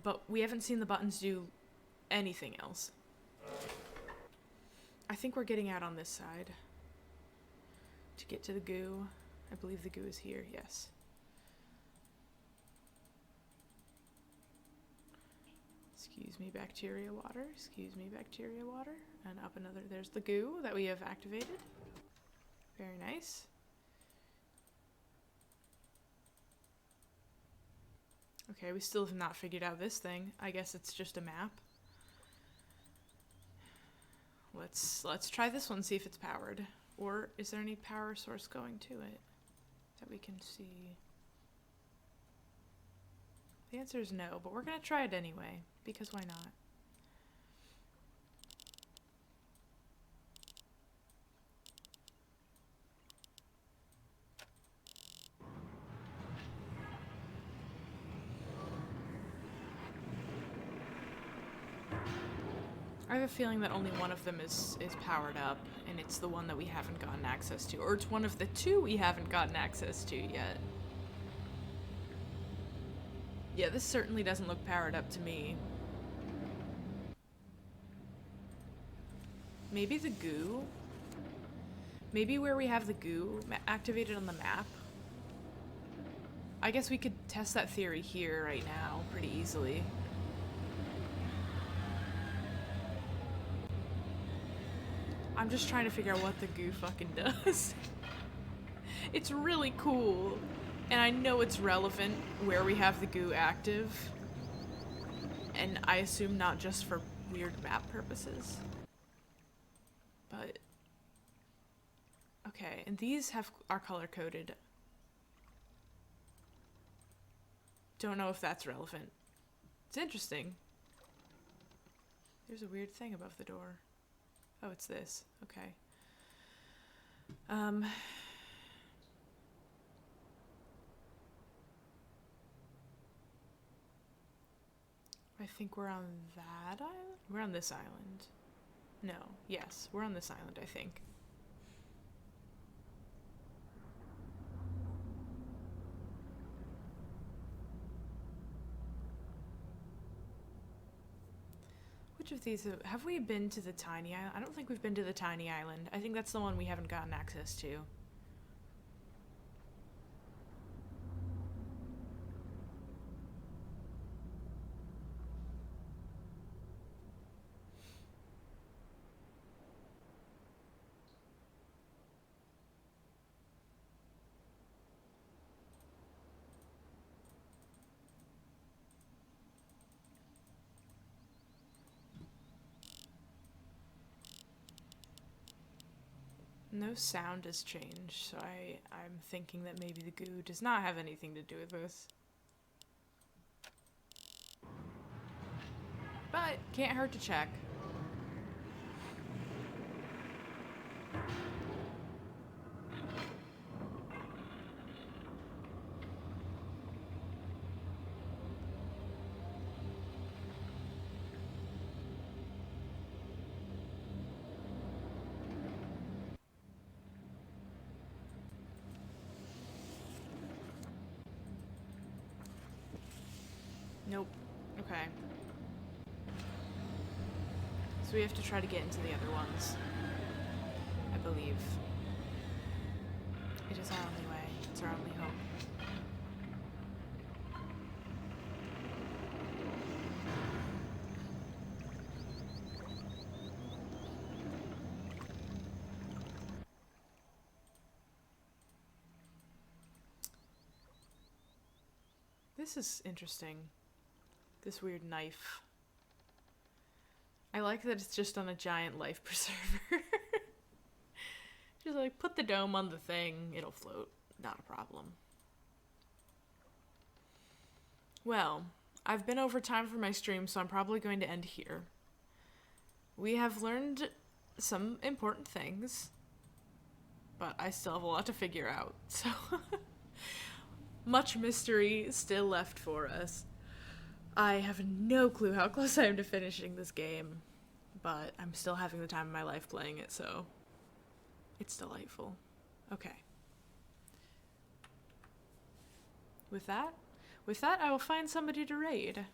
but we haven't seen the buttons do anything else. I think we're getting out on this side to get to the goo. I believe the goo is here, yes. Excuse me, bacteria water. Excuse me, bacteria water. And up another, there's the goo that we have activated. Very nice. Okay, we still have not figured out this thing. I guess it's just a map. Let's try this one, see if it's powered. Or is there any power source going to it that we can see? The answer is no, but we're gonna try it anyway, because why not? I have a feeling that only one of them is powered up, and it's the one that we haven't gotten access to. Or it's one of the two we haven't gotten access to yet. Yeah, this certainly doesn't look powered up to me. Maybe the goo? Maybe where we have the goo activated on the map? I guess we could test that theory here right now pretty easily. I'm just trying to figure out what the goo fucking does. It's really cool. And I know it's relevant where we have the goo active. And I assume not just for weird map purposes. But... okay, and these are color-coded. Don't know if that's relevant. It's interesting. There's a weird thing above the door. Oh, it's this. Okay. I think we're on that island? We're on this island. No. Yes, we're on this island, I think. Which of these have we been to the tiny island? I don't think we've been to the tiny island. I think that's the one we haven't gotten access to. No sound has changed, so I'm thinking that maybe the goo does not have anything to do with this. But can't hurt to check. Nope. Okay. So we have to try to get into the other ones, I believe. It is our only way. It's our only hope. This is interesting. This weird knife. I like that it's just on a giant life preserver. Just like, put the dome on the thing, it'll float. Not a problem. Well, I've been over time for my stream, so I'm probably going to end here. We have learned some important things, but I still have a lot to figure out, so... much mystery still left for us. I have no clue how close I am to finishing this game, but I'm still having the time of my life playing it, so It's delightful. Okay. With that, I will find somebody to raid.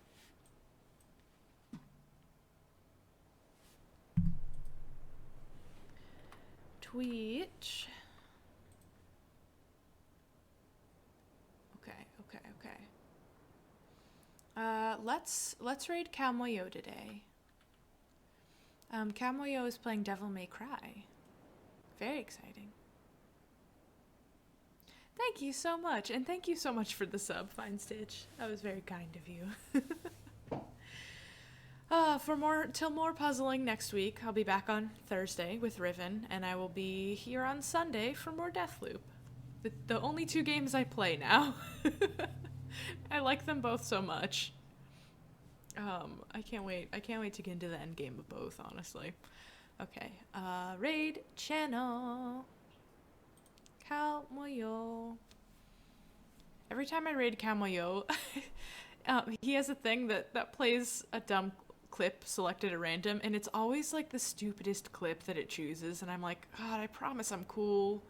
Twitch. Okay. Let's raid Calmoyo today. Calmoyo is playing Devil May Cry. Very exciting. Thank you so much, and thank you so much for the sub, Fine Stitch. That was very kind of you. Till more puzzling next week. I'll be back on Thursday with Riven, and I will be here on Sunday for more Deathloop. The only 2 games I play now. I like them both so much. I can't wait. I can't wait to get into the end game of both, honestly. Okay. Raid channel. Calmoyo. Every time I raid Calmoyo, he has a thing that plays a dumb clip selected at random, and it's always like the stupidest clip that it chooses, and I'm like, God, I promise I'm cool.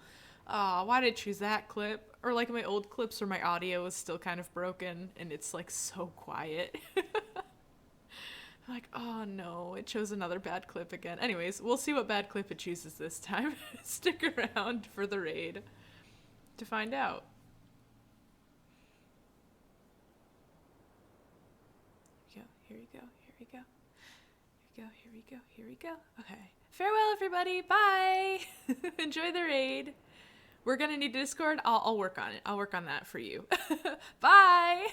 Why did I choose that clip? Or like my old clips where my audio is still kind of broken and it's like so quiet. I'm like, oh no, it chose another bad clip again. Anyways, we'll see what bad clip it chooses this time. Stick around for the raid to find out. Here we go. Okay. Farewell, everybody. Bye. Enjoy the raid. We're gonna need Discord. I'll work on it. I'll work on that for you. Bye.